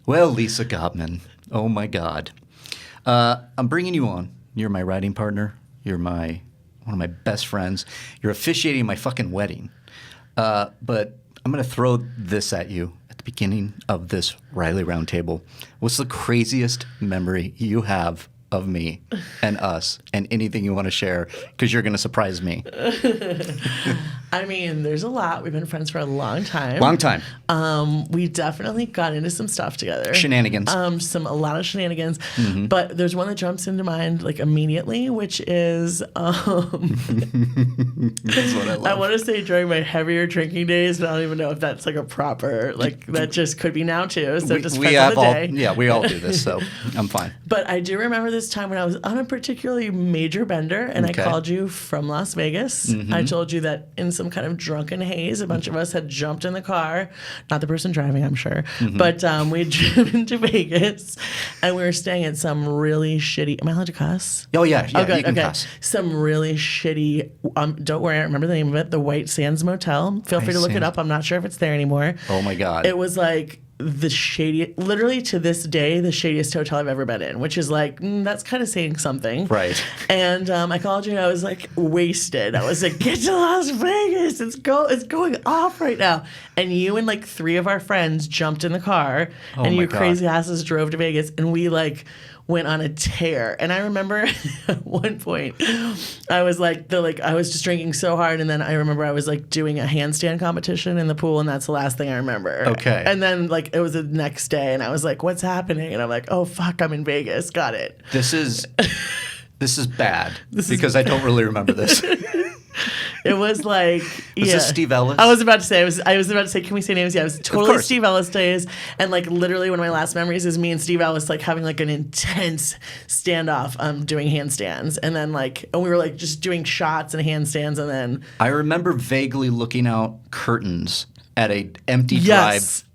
Well, Lisa Gottman, oh my God. I'm bringing you on. You're my writing partner. You're one of my best friends. You're officiating my fucking wedding. But I'm going to throw this at you at the beginning of this Reilly Roundtable. What's the craziest memory you have of me and us and anything you want to share? Because you're going to surprise me. I mean, there's a lot. We've been friends for a long time. Long time. We definitely got into some stuff together. Shenanigans. A lot of shenanigans. Mm-hmm. But there's one that jumps into mind like immediately, which is That's what I love. I want to say during my heavier drinking days, but I don't even know if that's like a proper that just could be now too. So just we depends on the all, day. yeah, we all do this, so I'm fine. But I do remember this time when I was on a particularly major bender, and Okay. I called you from Las Vegas. Mm-hmm. I told you that in some kind of drunken haze, a bunch of us had jumped in the car. Not the person driving, I'm sure. Mm-hmm. But we had driven to Vegas, and we were staying at some really shitty... Am I allowed to cuss? Oh, yeah, Oh, good, you can okay. cuss. Some really shitty... don't worry, I remember the name of it. The White Sands Motel. Feel free to look it Sands. up. I'm not sure if it's there anymore. Oh, my God. It was like... the shady, literally to this day, the shadiest hotel I've ever been in, which is like, that's kind of saying something. Right. And I called you and I was like wasted. I was like, get to Las Vegas. It's going off right now. And you and like three of our friends jumped in the car Oh and my you God. crazy asses drove to Vegas and we like went on a tear. And I remember at one point I was like I was just drinking so hard, and then I remember I was like doing a handstand competition in the pool, and that's the last thing I remember. Okay. And then like it was the next day and I was like, what's happening? And I'm like, oh fuck, I'm in Vegas. Got it. This is bad because I don't really remember this. It was like, Was this Steve Ellis? I was about to say, can we say names? Yeah, it was totally course. Steve Ellis days. And like literally one of my last memories is me and Steve Ellis like having like an intense standoff doing handstands. And then and we were like just doing shots and handstands, and then I remember vaguely looking out curtains at a empty Yes.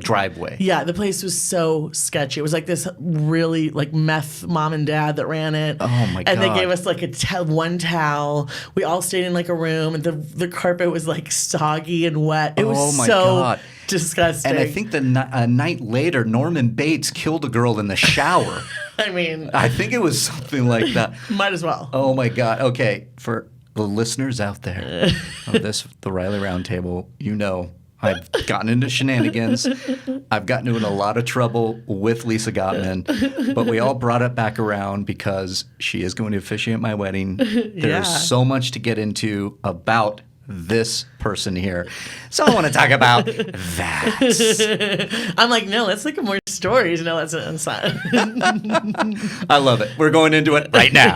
driveway. yeah, the place was so sketchy. It was like this really like meth mom and dad that ran it. Oh my And they God. gave us like one towel. We all stayed in like a room, and the carpet was like soggy and wet. It was Oh my so God. disgusting. And I think a night later, Norman Bates killed a girl in the shower. I mean, I think it was something like that. might as well. Oh my God. Okay, for the listeners out there of the Reilly Roundtable, you know I've gotten into shenanigans. I've gotten into a lot of trouble with Lisa Gottman, but we all brought it back around because she is going to officiate my wedding. There's Yeah. so much to get into about this person here. So I want to talk about that. I'm like, no, let's look at more stories. No, that's not. I love it. We're going into it right now.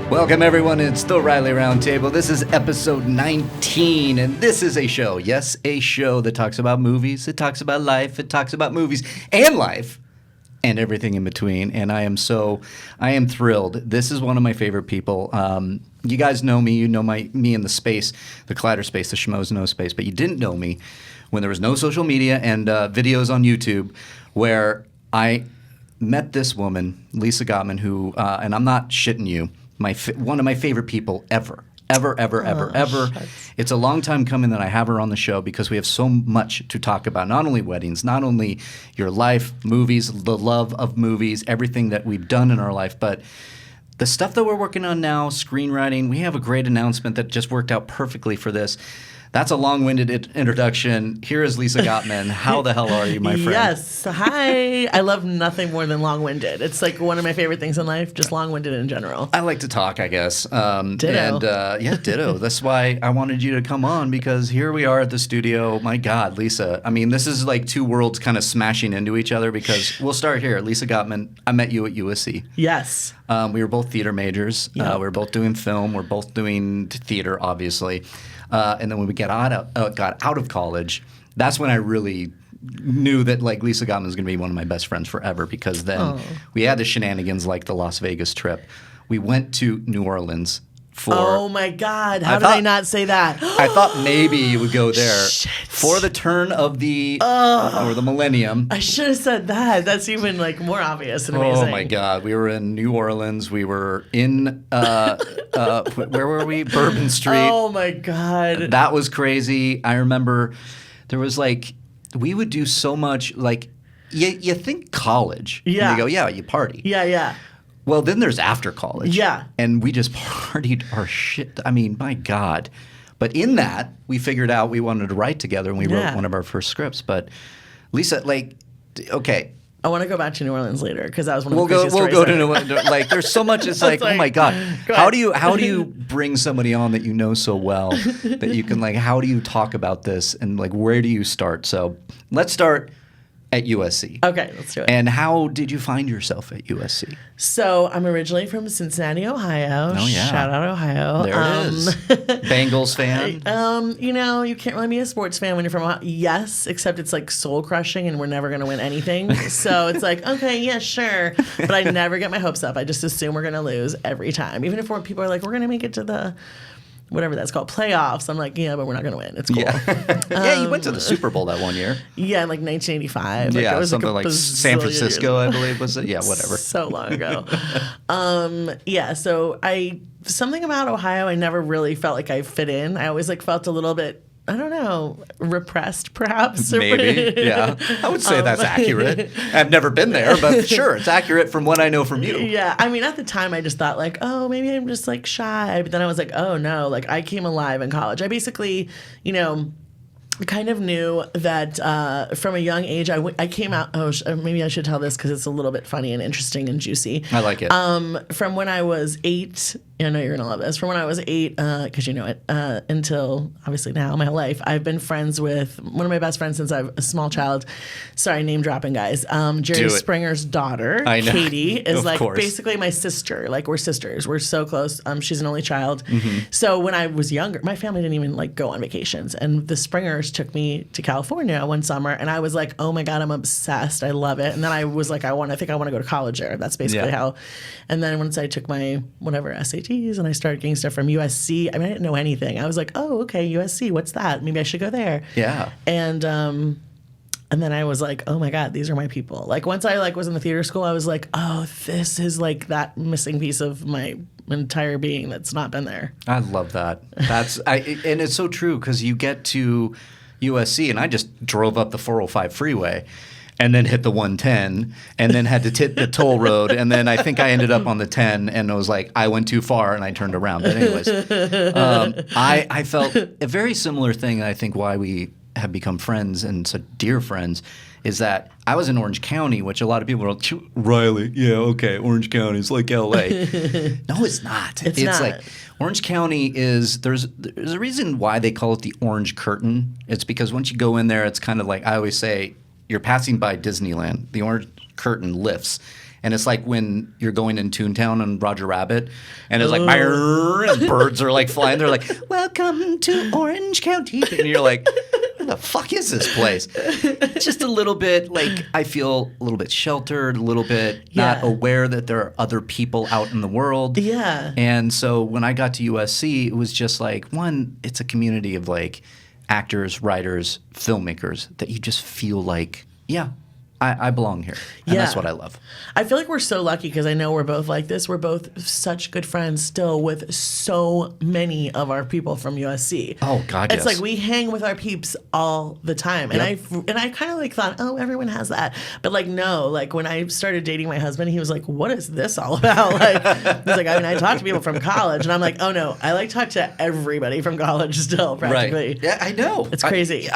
Welcome, everyone. It's the Reilly Roundtable. This is episode 19, and this is a show. Yes, a show that talks about movies. It talks about life. It talks about movies and life and everything in between. And I am thrilled. This is one of my favorite people. You guys know me. You know me in the space, the Collider space, the Schmoes Know space. But you didn't know me when there was no social media and videos on YouTube where I met this woman, Lisa Gottman, who, and I'm not shitting you, one of my favorite people ever. Shucks. It's a long time coming that I have her on the show because we have so much to talk about. Not only weddings, not only your life, movies, the love of movies, everything that we've done in our life, but the stuff that we're working on now, screenwriting. We have a great announcement that just worked out perfectly for this. That's a long-winded introduction. Here is Lisa Gottman. How the hell are you, my friend? Yes. Hi. I love nothing more than long-winded. It's like one of my favorite things in life, just long-winded in general. I like to talk, I guess. Ditto. And yeah, ditto. That's why I wanted you to come on, because here we are at the studio. My God, Lisa. I mean, this is like two worlds kind of smashing into each other, because we'll start here. Lisa Gottman, I met you at USC. Yes. We were both theater majors. Yep. We were both doing film. We're both doing theater, obviously. And then when we got out of college, that's when I really knew that like Lisa Gottman was going to be one of my best friends forever, because then we had the shenanigans like the Las Vegas trip. We went to New Orleans for. Oh my God! How did I not say that? I thought maybe you would go there Shit. for the turn of the or the millennium. I should have said that. That's even like more obvious and amazing. Oh my God! We were in New Orleans. We were in where were we? Bourbon Street. Oh my God! That was crazy. I remember there was like we would do so much like you think college. Yeah. And you go, yeah, you party. Yeah. Well, then there's after college. Yeah. And we just partied our shit. I mean, my God. But in that, we figured out we wanted to write together, and we wrote one of our first scripts. But Lisa, like, okay. I want to go back to New Orleans later because that was one of We'll the craziest go stories. to New Orleans. Like, there's so much. It's like, oh my God. How do you bring somebody on that you know so well that you can like? How do you talk about this and like where do you start? So let's start at USC. Okay, let's do it. And how did you find yourself at USC? So I'm originally from Cincinnati, Ohio. Oh, yeah. Shout out Ohio. There it is. Bengals fan? You know, you can't really be a sports fan when you're from Ohio. Yes, except it's like soul crushing and we're never going to win anything. So it's like, okay, yeah, sure. But I never get my hopes up. I just assume we're going to lose every time. Even if people are like, we're going to make it to the whatever that's called, playoffs. I'm like, yeah, but we're not going to win. It's cool. Yeah, you went to the Super Bowl that one year. Yeah, in like 1985. Like, Yeah, it was something like San bazillion Francisco, years I believe, was it? Yeah, whatever. So long ago. Yeah, so something about Ohio, I never really felt like I fit in. I always like felt a little bit, I don't know, repressed perhaps. Maybe, yeah. I would say that's accurate. I've never been there, but sure, it's accurate from what I know from you. Yeah, I mean, at the time, I just thought like, oh, maybe I'm just like shy. But then I was like, oh no, like I came alive in college. I basically, kind of knew that from a young age, I came out. Maybe I should tell this because it's a little bit funny and interesting and juicy. I like it. From when I was 8, I know you're gonna love this. From when I was 8, because you know it, until obviously now, my whole life, I've been friends with one of my best friends since I was a small child. Sorry, name dropping, guys. Jerry Springer's daughter, Katie, is like basically my sister. Like we're sisters. We're so close. She's an only child. Mm-hmm. So when I was younger, my family didn't even like go on vacations, and the Springers took me to California one summer, and I was like, oh my God, I'm obsessed. I love it. And then I was like, I think I want to go to college there. That's basically how. And then once I took my whatever SATs and I started getting stuff from USC, I mean, I didn't know anything. I was like, oh, okay, USC, what's that? Maybe I should go there. Yeah. And then I was like, oh my God, these are my people. Like once I was in the theater school, I was like, oh, this is like that missing piece of my entire being that's not been there. I love that. And it's so true because you get to USC and I just drove up the 405 freeway and then hit the 110 and then had to hit the toll road. And then I think I ended up on the 10 and it was like, I went too far and I turned around. But anyways, I felt a very similar thing. I think why we have become friends and so dear friends is that I was in Orange County, which a lot of people are like, Reilly, yeah, okay, Orange County is like LA. No, it's not. It's not. like Orange County there's a reason why they call it the Orange Curtain. It's because once you go in there, it's kind of like, I always say, you're passing by Disneyland. The Orange Curtain lifts. And it's like when you're going in Toontown on Roger Rabbit, and it's like, and birds are like flying. They're like, welcome to Orange County. And you're like, where the fuck is this place? Just a little bit like, I feel a little bit sheltered, a little bit not aware that there are other people out in the world. Yeah. And so when I got to USC, it was just like, one, it's a community of like actors, writers, filmmakers that you just feel like, yeah, I belong here. And that's what I love. I feel like we're so lucky because I know we're both like this. We're both such good friends still with so many of our people from USC. Oh, God, It's like we hang with our peeps all the time. And I kind of like thought, oh, everyone has that. But like, no, like when I started dating my husband, he was like, what is this all about? Like, he's like, I mean, I talk to people from college. And I'm like, oh, no, I like talk to everybody from college still practically. Right. Yeah, I know. It's crazy.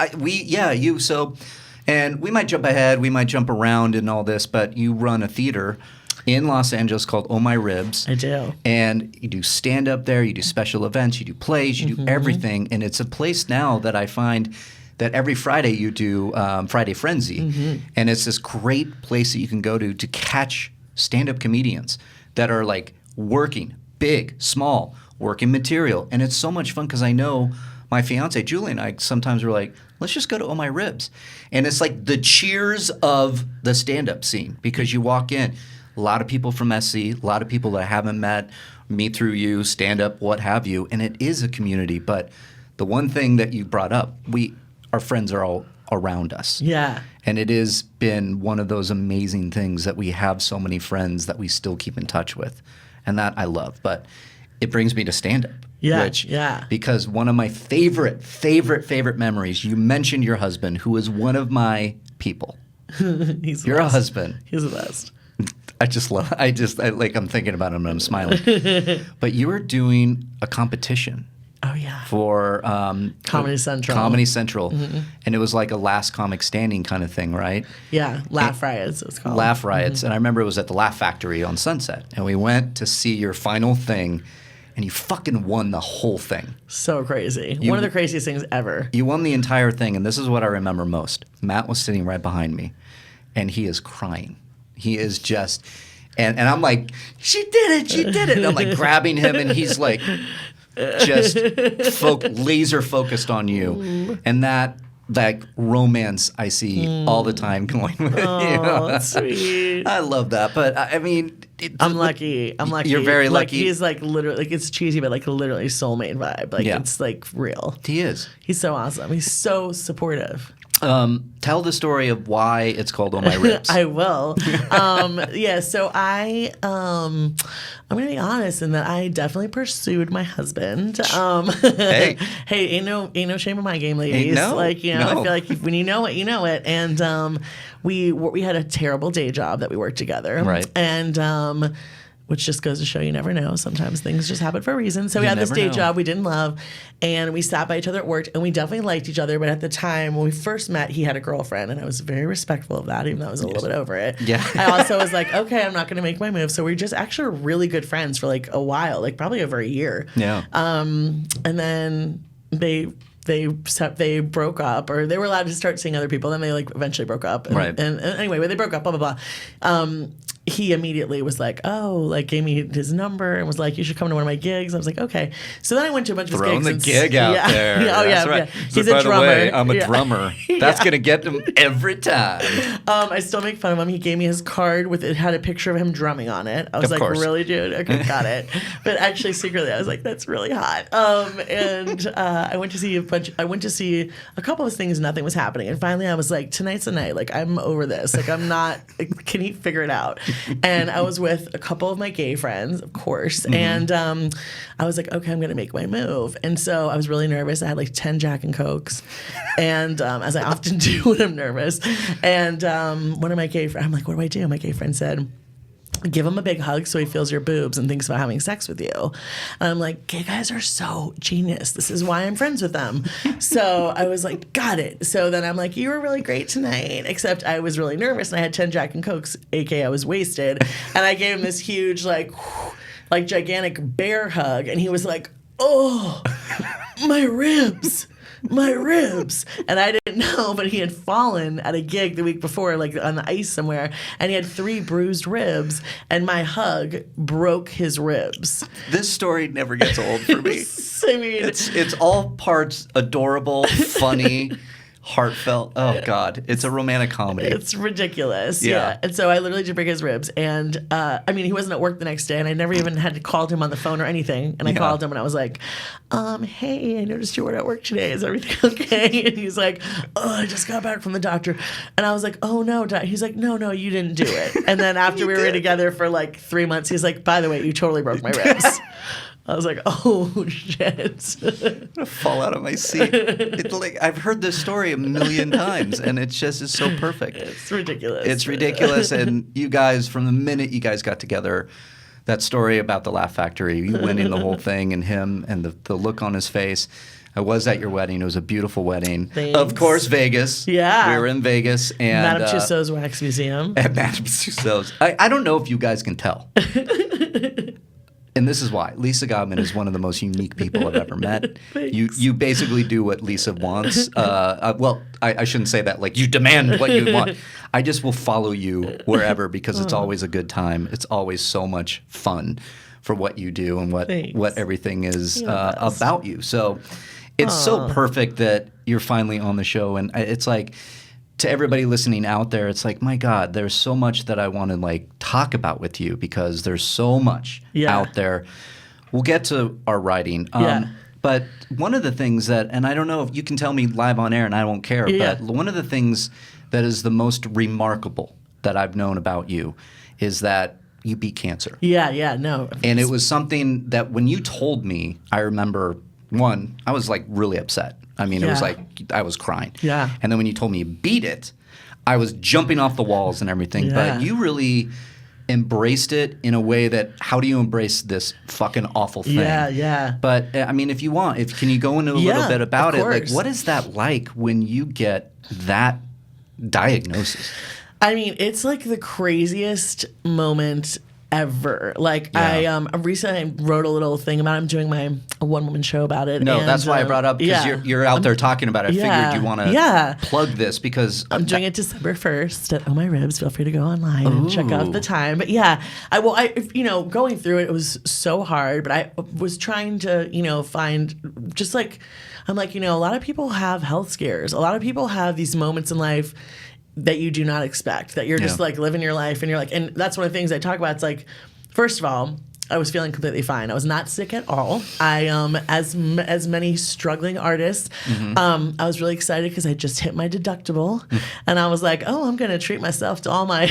And we might jump ahead, we might jump around in all this, but you run a theater in Los Angeles called Oh My Ribs. I do. And you do stand-up there, you do special events, you do plays, you do everything. And it's a place now that I find that every Friday you do Friday Frenzy. Mm-hmm. And it's this great place that you can go to catch stand-up comedians that are like working, big, small, working material. And it's so much fun because I know my fiance, Julie, and I sometimes were like, let's just go to Oh My Ribs. And it's like the Cheers of the stand-up scene because you walk in, a lot of people from SC, a lot of people that I haven't met, me through you, stand up, what have you, and it is a community. But the one thing that you brought up, our friends are all around us. Yeah. And it has been one of those amazing things that we have so many friends that we still keep in touch with. And that I love. But it brings me to stand-up. Yeah. Because one of my favorite memories, you mentioned your husband, who is one of my people. You're a husband. He's the best. I'm thinking about him and I'm smiling. But you were doing a competition. Oh, yeah. For Comedy Central. Mm-hmm. And it was like a last comic standing kind of thing, right? Yeah, Laugh Riots, it's called. Laugh Riots. And I remember it was at the Laugh Factory on Sunset. And we went to see your final thing, and you fucking won the whole thing. So crazy. One of the craziest things ever. You won the entire thing, and this is what I remember most. Matt was sitting right behind me, and he is crying. He is just, and I'm like, she did it. And I'm like grabbing him, and he's like, just laser focused on you, and that romance I see all the time going with you. That's sweet. I love that, but I mean, I'm lucky. You're very lucky. He's like literally, like it's cheesy, but like literally soulmate vibe. Like it's like real. He is. He's so awesome. He's so supportive. Tell the story of why it's called On My Ribs. I will. So I'm gonna be honest in that I definitely pursued my husband. Hey, ain't no shame in my game, ladies. I feel like when you know it, you know it. And we had a terrible day job that we worked together, right? And which just goes to show you never know. Sometimes things just happen for a reason. So we had this day job we didn't love, and we sat by each other at work, and we definitely liked each other. But at the time when we first met, he had a girlfriend, and I was very respectful of that, even though I was a little bit over it. Yeah. I also was like, okay, I'm not going to make my move. So we just actually were really good friends for like a while, like probably over a year. Yeah. And then they broke up, or they were allowed to start seeing other people. Then they like eventually broke up. And, right. And anyway, they broke up, blah, blah, blah. He immediately was like, gave me his number and was like, you should come to one of my gigs. I was like, okay. So then I went to a bunch of his gigs. Throwing the gig out there. That's right. He's a drummer. By the way, I'm a drummer. That's going to get him every time. I still make fun of him. He gave me his card it had a picture of him drumming on it. I was like, really, dude? Okay, got it. But actually, secretly, I was like, that's really hot. I went to see a couple of things. Nothing was happening. And finally, I was like, tonight's the night. Like, I'm over this. Like, I'm not, can he figure it out? And I was with a couple of my gay friends, of course. And I was like, okay, I'm going to make my move. And so I was really nervous. I had like 10 Jack and Cokes, and as I often do when I'm nervous. And one of my gay friends, I'm like, what do I do? My gay friend said, give him a big hug so he feels your boobs and thinks about having sex with you. And I'm like, gay guys are so genius. This is why I'm friends with them. So I was like, got it. So then I'm like, you were really great tonight, except I was really nervous and I had 10 Jack and Cokes, aka I was wasted. And I gave him this huge, like gigantic bear hug. And he was like, oh, my ribs. My ribs. And I didn't know, but he had fallen at a gig the week before, like on the ice somewhere, and he had 3 bruised ribs, and my hug broke his ribs. This story never gets old for me. I mean, it's all parts adorable, funny, heartfelt. Oh God, it's a romantic comedy. It's ridiculous. Yeah. And so I literally did break his ribs, and he wasn't at work the next day, and I never even had to call him on the phone or anything. And I called him, and I was like, hey, I noticed you weren't at work today. Is everything okay? And he's like, oh, I just got back from the doctor. And I was like, oh no, he's like, no, you didn't do it. And then after we were together for like 3 months, he's like, by the way, you totally broke my ribs. I was like, oh, shit. I'm gonna fall out of my seat. I've heard this story a million times, and it's so perfect. It's ridiculous. It's ridiculous, and you guys, from the minute you guys got together, that story about the Laugh Factory, you winning the whole thing, and him, and the look on his face. I was at your wedding. It was a beautiful wedding. Thanks. Of course, Vegas. Yeah. We were in Vegas. And Madame Tussauds Wax Museum. At Madame Tussauds. I don't know if you guys can tell. And this is why. Lisa Godman is one of the most unique people I've ever met. You basically do what Lisa wants. I shouldn't say that. Like, you demand what you want. I just will follow you wherever because it's always a good time. It's always so much fun for what you do and what everything is about you. So it's so perfect that you're finally on the show. And it's like to everybody listening out there, it's like, my God, there's so much that I want to like talk about with you because there's so much out there. We'll get to our writing. But one of the things that, and I don't know if you can tell me live on air and I won't care, but one of the things that is the most remarkable that I've known about you is that you beat cancer. No. And it was something that when you told me, I remember, one, I was like really upset. I mean, it was like I was crying. Yeah. And then when you told me you beat it, I was jumping off the walls and everything. But you really embraced it in a way that, how do you embrace this fucking awful thing? But I mean, if you want, can you go into a little bit about it? Like, what is that like when you get that diagnosis? I mean, it's like the craziest moment ever. Like I recently wrote a little thing about it. I'm doing a one-woman show about it. No, and, that's why I brought up, because you're out there talking about it. I figured you want to plug this because I'm doing it December 1st at Oh My Ribs. Feel free to go online and check out the time. But going through it, it was so hard, but I was trying to, find just like, I'm like, a lot of people have health scares. A lot of people have these moments in life that you do not expect, that you're just like living your life and you're like, and that's one of the things I talk about. It's like, first of all, I was feeling completely fine. I was not sick at all. I, as many struggling artists, I was really excited because I just hit my deductible, and I was like, oh, I'm going to treat myself to all my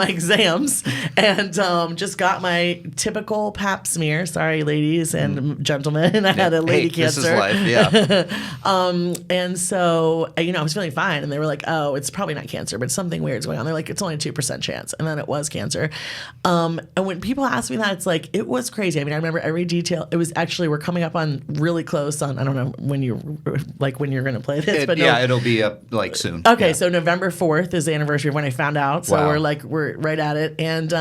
exams, and just got my typical Pap smear. Sorry, ladies and gentlemen, I had a lady cancer. This is life, and so I was feeling fine, and they were like, oh, it's probably not cancer, but something weird's going on. They're like, it's only a 2% chance, and then it was cancer. And when people ask me that, it's like, it was crazy. I mean, I remember every detail. It was actually, we're coming up on really close on, I don't know when you're going to play this, but it'll be up like soon. Okay, so November 4th is the anniversary of when I found out. So we're right at it. And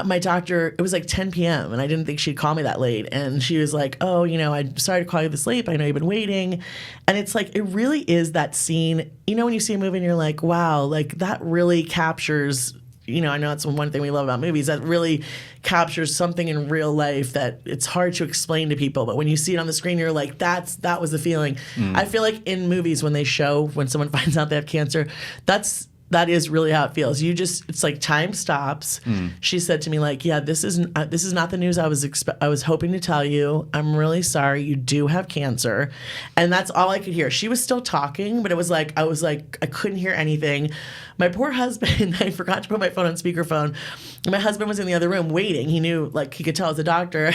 my doctor, it was like 10 p.m. and I didn't think she'd call me that late. And she was like, oh, I'm sorry to call you this late, but I know you've been waiting. And it's like, it really is that scene, when you see a movie and you're like, wow, like that really captures, I know that's one thing we love about movies, that really captures something in real life that it's hard to explain to people. But when you see it on the screen, you're like, that was the feeling. I feel like in movies, when someone finds out they have cancer, that is really how it feels. It's like time stops. She said to me, like, yeah, this is not the news I was hoping to tell you. I'm really sorry. You do have cancer. And that's all I could hear. She was still talking, but I couldn't hear anything. My poor husband, I forgot to put my phone on speakerphone. My husband was in the other room waiting. He knew, like, he could tell as a doctor.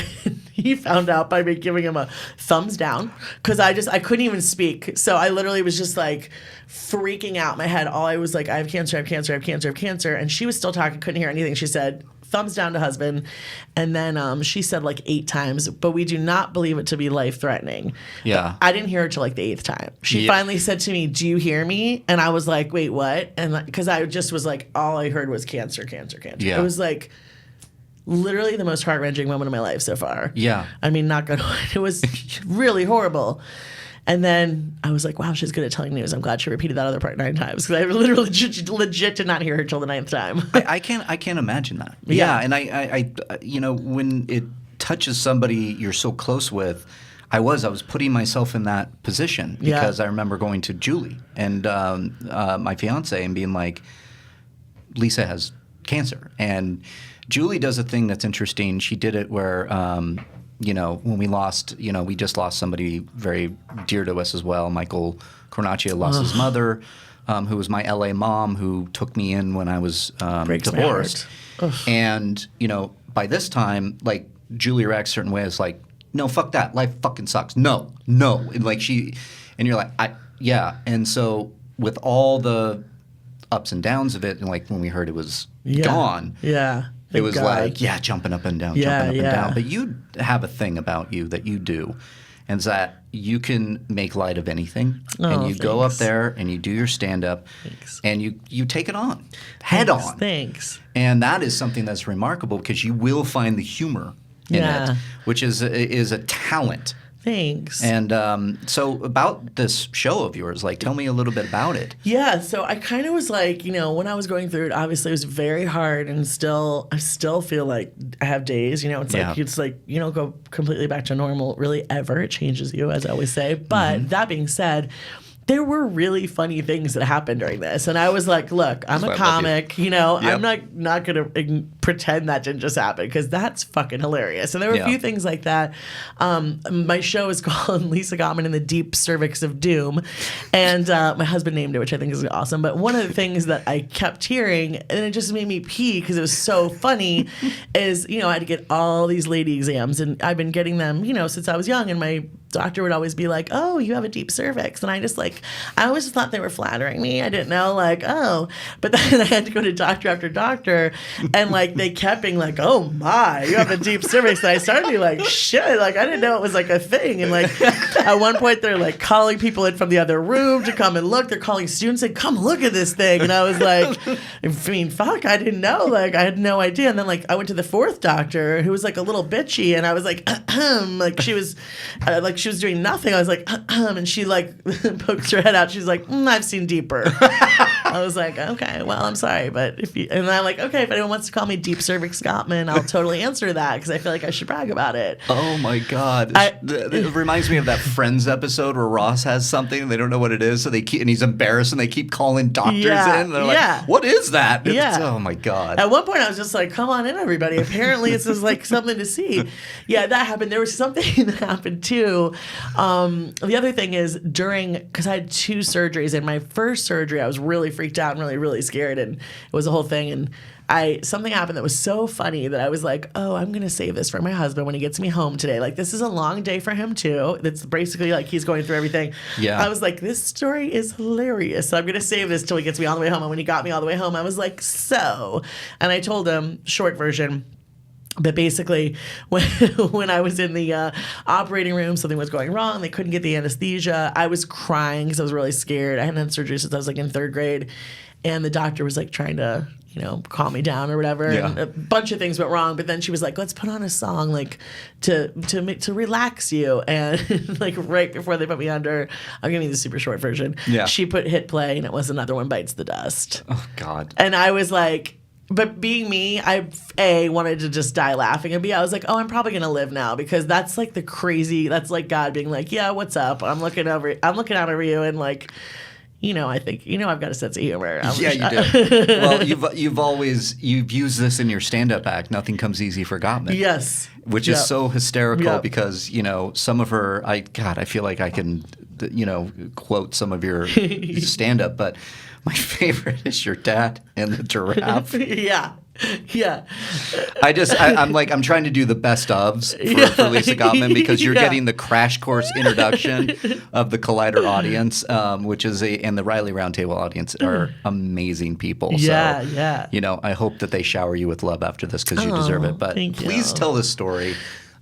He found out by me giving him a thumbs down because I couldn't even speak. So I literally was just like freaking out in my head. All I was like, I have cancer, I have cancer, I have cancer, I have cancer. And she was still talking, couldn't hear anything. She said, thumbs down to husband. And then she said like 8 times, but we do not believe it to be life-threatening. Yeah. But I didn't hear her till like the 8th time. She finally said to me, do you hear me? And I was like, wait, what? And because I just was like, all I heard was cancer, cancer, cancer. Yeah. It was like literally the most heart-wrenching moment of my life so far. Yeah. I mean, not good. It was really horrible. And then I was like, wow, she's good at telling news. I'm glad she repeated that other part 9 times because I literally legit did not hear her till the 9th time. I can't imagine that. Yeah. And I when it touches somebody you're so close with, I was putting myself in that position because I remember going to Julie and my fiance and being like, Lisa has cancer. And Julie does a thing that's interesting. She did it where when we lost, we just lost somebody very dear to us as well. Michael Cornacchia lost his mother, who was my LA mom, who took me in when I was divorced. And, by this time, like, Julie reacts a certain way. It's like, no, fuck that. Life fucking sucks. No. And like and you're like, yeah. And so with all the ups and downs of it, and like when we heard it was gone. Yeah. It was like, jumping up and down, jumping up and down. But you have a thing about you that you do, and it's that you can make light of anything. And you go up there and you do your stand-up, and you take it on, head on. Thanks. And that is something that's remarkable because you will find the humor in it, which is a talent. Thanks. And so about this show of yours, like, tell me a little bit about it. Yeah, so I kind of was like, when I was going through it, obviously it was very hard, and I still feel like I have days. It's like you don't go completely back to normal really ever. It changes you, as I always say. But that being said, there were really funny things that happened during this. And I was like, look, I'm a comic, I'm not going to pretend that didn't just happen, because that's fucking hilarious. And there were a few things like that. My show is called Lisa Gottman in the Deep Cervix of Doom. And my husband named it, which I think is awesome. But one of the things that I kept hearing, and it just made me pee because it was so funny, is, I had to get all these lady exams. And I've been getting them, since I was young. And my doctor would always be like, oh, you have a deep cervix. And I always thought they were flattering me. I didn't know, but then I had to go to doctor after doctor, and they kept being like, oh my, you have a deep cervix. And I started to be like, shit, I didn't know it was a thing. And at one point they're calling people in from the other room to come and look. They're calling students and come look at this thing. And I was like, fuck, I didn't know. I had no idea. And then I went to the fourth doctor, who was a little bitchy, and I was like, she was doing nothing. I was like, and she pokes her head out. She's like, I've seen deeper. I was like, okay, well, I'm sorry, but and I'm like, okay, if anyone wants to call me Deep Cervix Gottman, I'll totally answer that, because I feel like I should brag about it. Oh my God. It reminds me of that Friends episode where Ross has something and they don't know what it is, so and he's embarrassed and they keep calling doctors in. They're like, what is that? Oh my God. At one point I was just like, come on in, everybody. Apparently this is something to see. Yeah, that happened. There was something that happened too. The other thing is, because I had 2 surgeries. In my first surgery, I was really freaked out and really, really scared, and it was a whole thing. And something happened that was so funny that I was like, oh, I'm going to save this for my husband when he gets me home today. This is a long day for him too. It's basically he's going through everything. Yeah. I was like, this story is hilarious. So I'm going to save this till he gets me all the way home. And when he got me all the way home, I was like, so. And I told him, short version, but basically, when I was in the operating room, something was going wrong. They couldn't get the anesthesia. I was crying because I was really scared. I hadn't had surgery since I was in 3rd grade. And the doctor was trying to, calm me down or whatever. Yeah. And a bunch of things went wrong. But then she was like, let's put on a song to relax you. And right before they put me under, I'm giving you the super short version. Yeah. She hit play, and it was Another One Bites the Dust. Oh, God. And I was like, but being me, I wanted to just die laughing, and I was like, oh, I'm probably gonna live now, because that's the crazy. That's God being like, yeah, what's up? I'm looking out over you, and I think I've got a sense of humor. Yeah, you do. Well, you've used this in your stand-up act. Nothing comes easy for Gottman. Yes, which is so hysterical because some of her. I feel like I can quote some of your stand-up, but my favorite is your dad and the giraffe. Yeah. Yeah. I'm trying to do the best ofs for Lisa Gottman, because you're getting the crash course introduction of the Collider audience, and the Reilly Roundtable audience are amazing people. Yeah, so, yeah. I hope that they shower you with love after this, because you deserve it. But please tell the story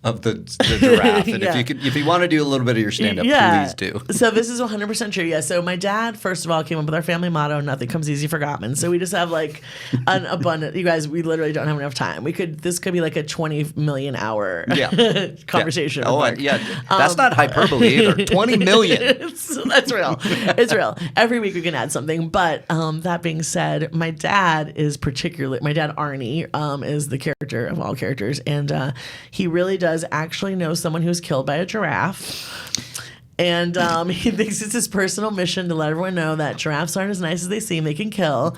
of the giraffe. And if you want to do a little bit of your stand-up, please do. So this is 100% true. Yeah. So my dad, first of all, came up with our family motto: nothing comes easy for Gottman. So we just have an abundant. You guys, we literally don't have enough time. This could be a 20 million hour conversation. Yeah. Oh, yeah. That's not hyperbole either. 20 million. That's real. It's real. Every week we can add something. But that being said, my dad Arnie is the character of all characters, and he really does actually know someone who was killed by a giraffe. And he thinks it's his personal mission to let everyone know that giraffes aren't as nice as they seem. They can kill.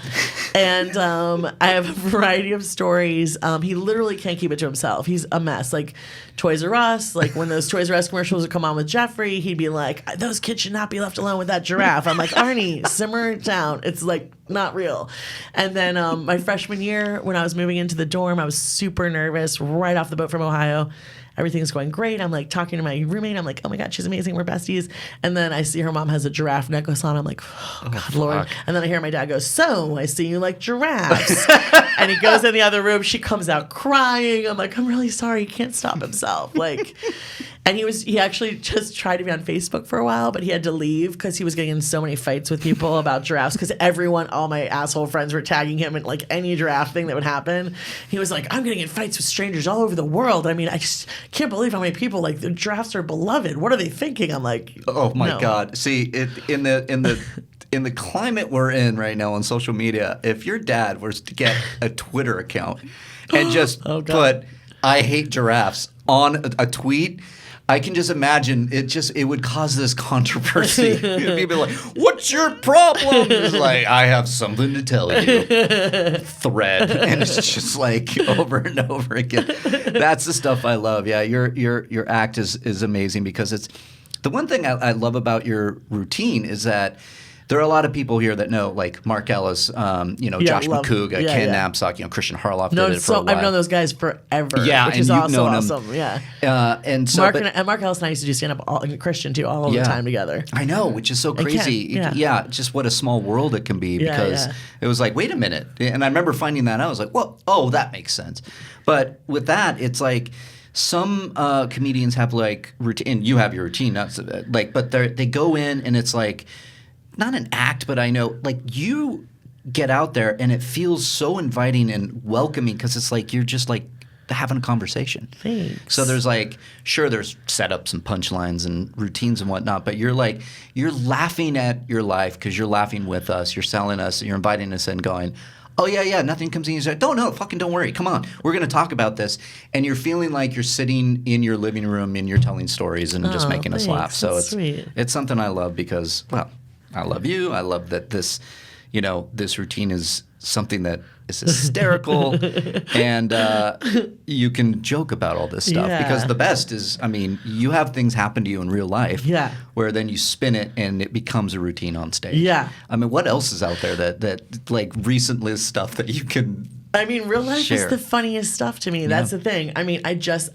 And I have a variety of stories. He literally can't keep it to himself. He's a mess. Toys R Us, when those Toys R Us commercials would come on with Jeffrey, he'd be like, those kids should not be left alone with that giraffe. I'm like, Arnie, simmer it down. It's not real. And then my freshman year, when I was moving into the dorm, I was super nervous right off the boat from Ohio. Everything's going great. I'm talking to my roommate. I'm like, oh my God, she's amazing. We're besties. And then I see her mom has a giraffe necklace on. I'm like, oh God, Lord. And then I hear my dad go, so I see you like giraffes. And he goes in the other room. She comes out crying. I'm like, I'm really sorry. He can't stop himself. And he actually just tried to be on Facebook for a while, but he had to leave because he was getting in so many fights with people about giraffes, because all my asshole friends were tagging him in any giraffe thing that would happen. He was like, I'm getting in fights with strangers all over the world. I mean, I just can't believe how many people the giraffes are beloved. What are they thinking? I'm like, oh my God. See, in the climate we're in right now on social media, if your dad was to get a Twitter account and just put, I hate giraffes on a tweet, I can just imagine it would cause this controversy. People are like, what's your problem? It's like, I have something to tell you. Thread. And it's just like over and over again. That's the stuff I love. Yeah, your act is amazing because it's the one thing I love about your routine is that there are a lot of people here that know, like Mark Ellis, Josh McCouga, Ken Knapsack, Christian Harloff did it for a while. I've known those guys forever. Yeah, which and is you've also known awesome. them. Yeah, and so Mark Ellis and I used to do stand up, and Christian too, all the time together. I know, which is so crazy. Yeah. Just what a small world it can be because it was like, wait a minute, and I remember finding that out. I was like, well, that makes sense. But with that, it's like. Some comedians have like routine, and you have your routine, not so, like, but they go in and it's like not an act, but I know like you get out there and it feels so inviting and welcoming because it's like you're just like having a conversation. Thanks. So there's like, sure, there's setups and punchlines and routines and whatnot, but you're laughing at your life because you're laughing with us, you're selling us, you're inviting us in, going. Oh, yeah, nothing comes in. You say, no, fucking don't worry. Come on. We're going to talk about this. And you're feeling like you're sitting in your living room and you're telling stories and just making us laugh. So it's something I love because, well, I love you. I love that this routine is something that is hysterical and you can joke about all this stuff because the best is, I mean, you have things happen to you in real life where then you spin it and it becomes a routine on stage. Yeah. I mean, what else is out there that like recent list stuff that you can I mean, real life is the funniest stuff to me. That's the thing. I mean,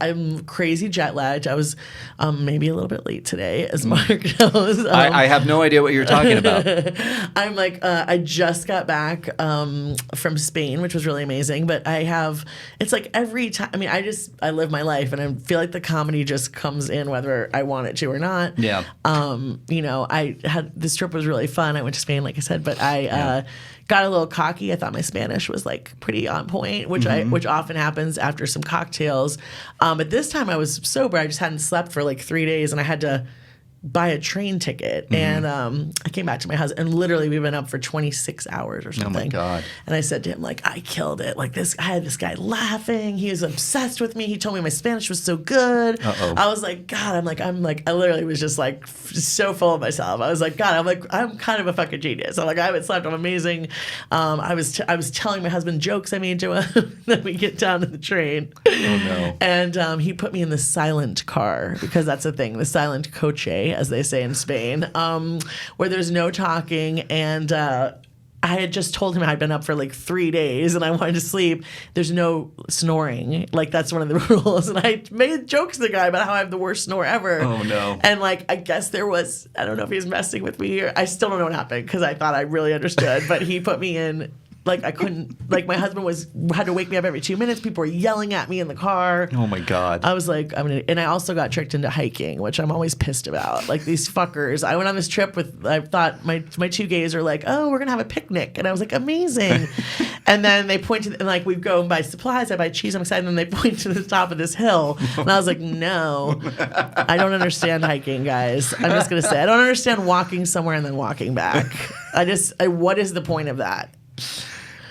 I'm crazy jet lagged. I was maybe a little bit late today, as Mark knows. I have no idea what you're talking about. I'm like, I just got back from Spain, which was really amazing. But it's like every time, I mean, I live my life and I feel like the comedy just comes in whether I want it to or not. Yeah. This trip was really fun. I went to Spain, like I said, but I got a little cocky. I thought my Spanish was like pretty on point, which often happens after some cocktails. But this time I was sober. I just hadn't slept for like 3 days, and I had to buy a train ticket. And I came back to my house, and literally we've been up for 26 hours or something. Oh my God. And I said to him, like, I killed it. Like I had this guy laughing. He was obsessed with me. He told me my Spanish was so good. I was like, God, I literally was just like so full of myself. I was like, God, I'm kind of a fucking genius. I'm like, I haven't slept. I'm amazing. I was telling my husband jokes I made to him. Then we get down to the train. Oh no. And he put me in the silent car because that's the thing, the silent coche, as they say in Spain, where there's no talking. And I had just told him I'd been up for like 3 days and I wanted to sleep. There's no snoring. Like, that's one of the rules. And I made jokes to the guy about how I have the worst snore ever. Oh, no. And like, I guess I don't know if he was messing with me or I still don't know what happened because I thought I really understood. But he put me in. Like, I couldn't, like, my husband had to wake me up every 2 minutes. People were yelling at me in the car. Oh, my God. I was like, and I also got tricked into hiking, which I'm always pissed about. Like, these fuckers. I went on this trip I thought my two gays are like, oh, we're going to have a picnic. And I was like, amazing. And then they pointed, and like, we go and buy supplies. I buy cheese. I'm excited. And then they point to the top of this hill. And I was like, no, I don't understand hiking, guys. I'm just going to say, I don't understand walking somewhere and then walking back. What is the point of that?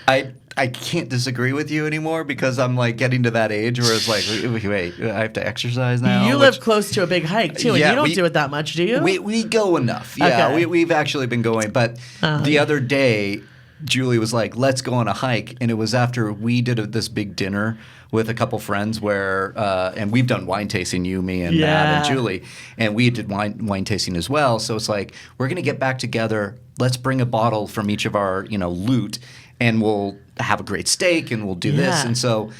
I can't disagree with you anymore because I'm like getting to that age where it's like, wait, I have to exercise now. You live close to a big hike too, and you don't do it that much, do you? We go enough. Yeah, okay. We've actually been going. But the other day, Julie was like, let's go on a hike. And it was after we did this big dinner with a couple friends where, and we've done wine tasting, me and Matt and Julie, and we did wine tasting as well. So it's like, we're going to get back together. Let's bring a bottle from each of our, loot. And we'll have a great steak, and we'll do this. And so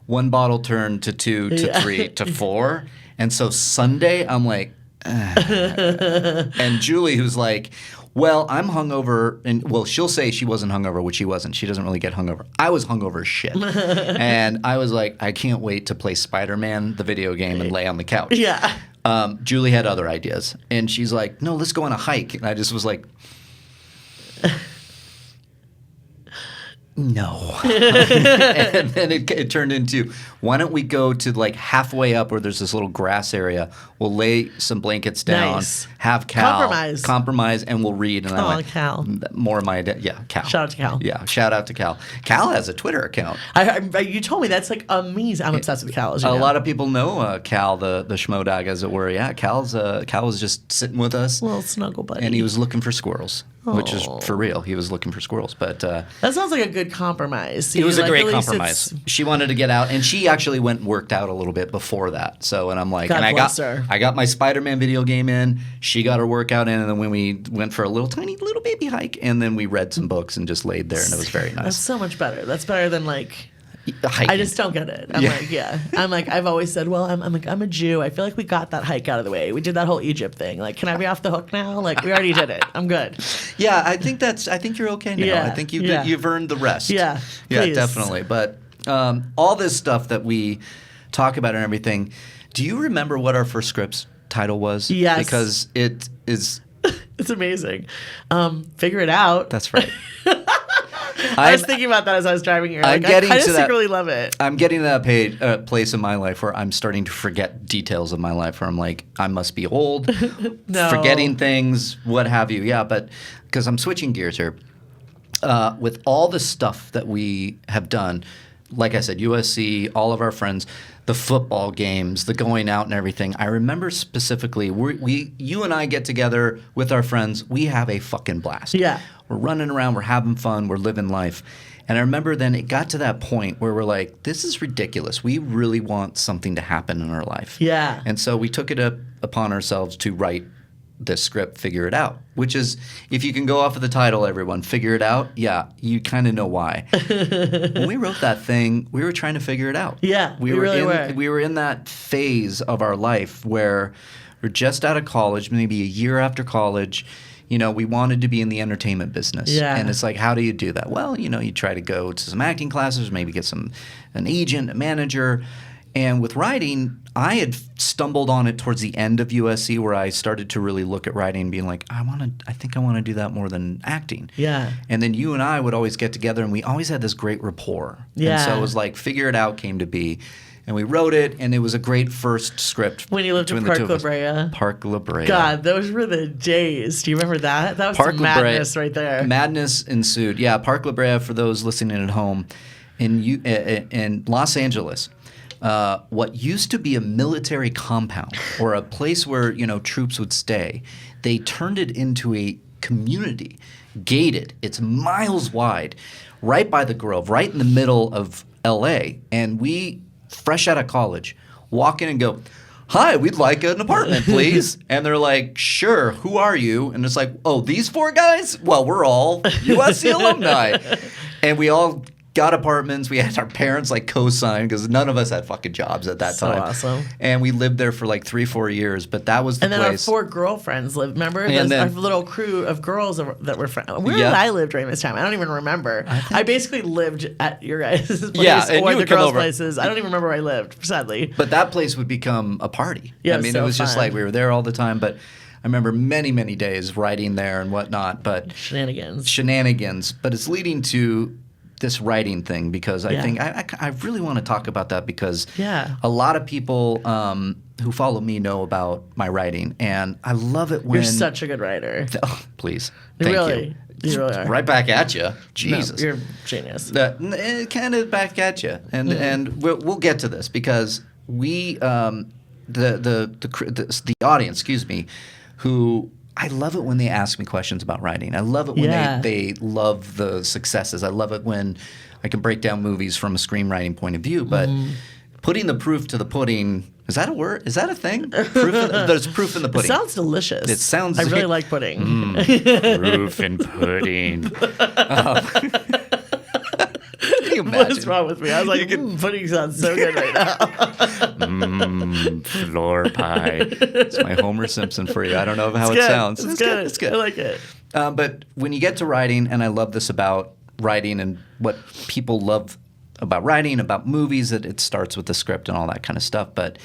one bottle turned to 2 to 3 to 4. And so Sunday, I'm like, and Julie, who's like, well, I'm hungover. And, well, she'll say she wasn't hungover, which she wasn't. She doesn't really get hungover. I was hungover as shit. And I was like, I can't wait to play Spider-Man, the video game, and lay on the couch. Yeah. Julie had other ideas. And she's like, no, let's go on a hike. And I just was like... No. And then it turned into, why don't we go to like halfway up where there's this little grass area. We'll lay some blankets down, Nice. have Cal. Compromise. And we'll read. And I went, Cal. More of my, yeah, Cal. Shout out to Cal. Yeah, shout out to Cal. Cal has a Twitter account. You told me that's like amazing. I'm obsessed with Cal. As you know. A lot of people know Cal, the schmo-dog, as it were. Yeah, Cal was just sitting with us. Little snuggle buddy. And he was looking for squirrels, which is for real. He was looking for squirrels. But that sounds like a good compromise. It was a great compromise. She wanted to get out, and she actually went and worked out a little bit before that. So, and I'm like, God and bless her. I got my Spider-Man video game in. She got her workout in, and then when we went for a tiny little baby hike, and then we read some books and just laid there, and it was very nice. That's so much better. That's better than like. Hiking. I just don't get it. I'm like, I've always said, well, I'm a Jew. I feel like we got that hike out of the way. We did that whole Egypt thing. Like, can I be off the hook now? Like, we already did it. I'm good. Yeah, I think you're okay now. Yeah, I think you've earned the rest. Yeah, yeah, please. definitely. But all this stuff that we talk about and everything. Do you remember what our first script's title was? Yes, because it is. It's amazing. Figure it out. That's right. I was thinking about that as I was driving here. Like, I kind of secretly love it. I'm getting to that place in my life where I'm starting to forget details of my life, where I'm like, I must be old, forgetting things, what have you. Yeah, but because I'm switching gears here. With all the stuff that we have done, like I said, USC, all of our friends, the football games, the going out and everything. I remember specifically, you and I get together with our friends. We have a fucking blast. Yeah. We're running around. We're having fun. We're living life. And I remember then it got to that point where we're like, this is ridiculous. We really want something to happen in our life. Yeah. And so we took it upon ourselves to write this script, Figure It Out, which is, if you can go off of the title, everyone, Figure It Out, yeah, you kind of know why. When we wrote that thing, we were trying to figure it out. Yeah, we really were. We were in that phase of our life where we're just out of college, maybe a year after college. You know, we wanted to be in the entertainment business. Yeah. And it's like, how do you do that? Well, you know, you try to go to some acting classes, maybe get an agent, a manager. And with writing, I had stumbled on it towards the end of USC, where I started to really look at writing and being like, I think I want to do that more than acting. Yeah. And then you and I would always get together, and we always had this great rapport. Yeah. And so it was like, Figure It Out came to be. And we wrote it, and it was a great first script. When you lived in Park La Brea. Park La Brea. God, those were the days. Do you remember that? That was some madness right there. Madness ensued. Yeah, Park La Brea, for those listening at home, in Los Angeles. What used to be a military compound, or a place where, you know, troops would stay, they turned it into a community, gated. It's miles wide, right by the Grove, right in the middle of L.A. And we, fresh out of college, walk in and go, hi, we'd like an apartment, please. And they're like, sure, who are you? And it's like, oh, these four guys? Well, we're all USC alumni. And we all got apartments. We had our parents like co-sign, because none of us had fucking jobs at that time. So awesome. And we lived there for like 3-4 years, but that was the place. And then our 4 girlfriends lived. Remember? Our little crew of girls that were friends. Where did I live during this time? I don't even remember. I basically lived at your guys' place, or the girls' places. I don't even remember where I lived, sadly. But that place would become a party. Yeah, I mean, it was just like we were there all the time, but I remember many, many days writing there and whatnot. But Shenanigans. But it's leading to this writing thing, because I think I really want to talk about that, because a lot of people who follow me know about my writing, and I love it when you're such a good writer. Oh, please, thank you. You really are. Right back at you, Jesus. No, you're a genius. Kind of back at you, and we'll get to this, because we the audience, excuse me, who. I love it when they ask me questions about writing. I love it when they love the successes. I love it when I can break down movies from a screenwriting point of view. But putting the proof to the pudding, is that a word? Is that a thing? There's proof in the pudding. It sounds delicious. It sounds. I really like pudding. Proof in pudding. Can you imagine? What's wrong with me? I was like, pudding sounds so good right now. Floor pie. It's my Homer Simpson for you. I don't know how it sounds. It's good. It's good. I like it. But when you get to writing, and I love this about writing and what people love about writing, about movies, that it starts with the script and all that kind of stuff. But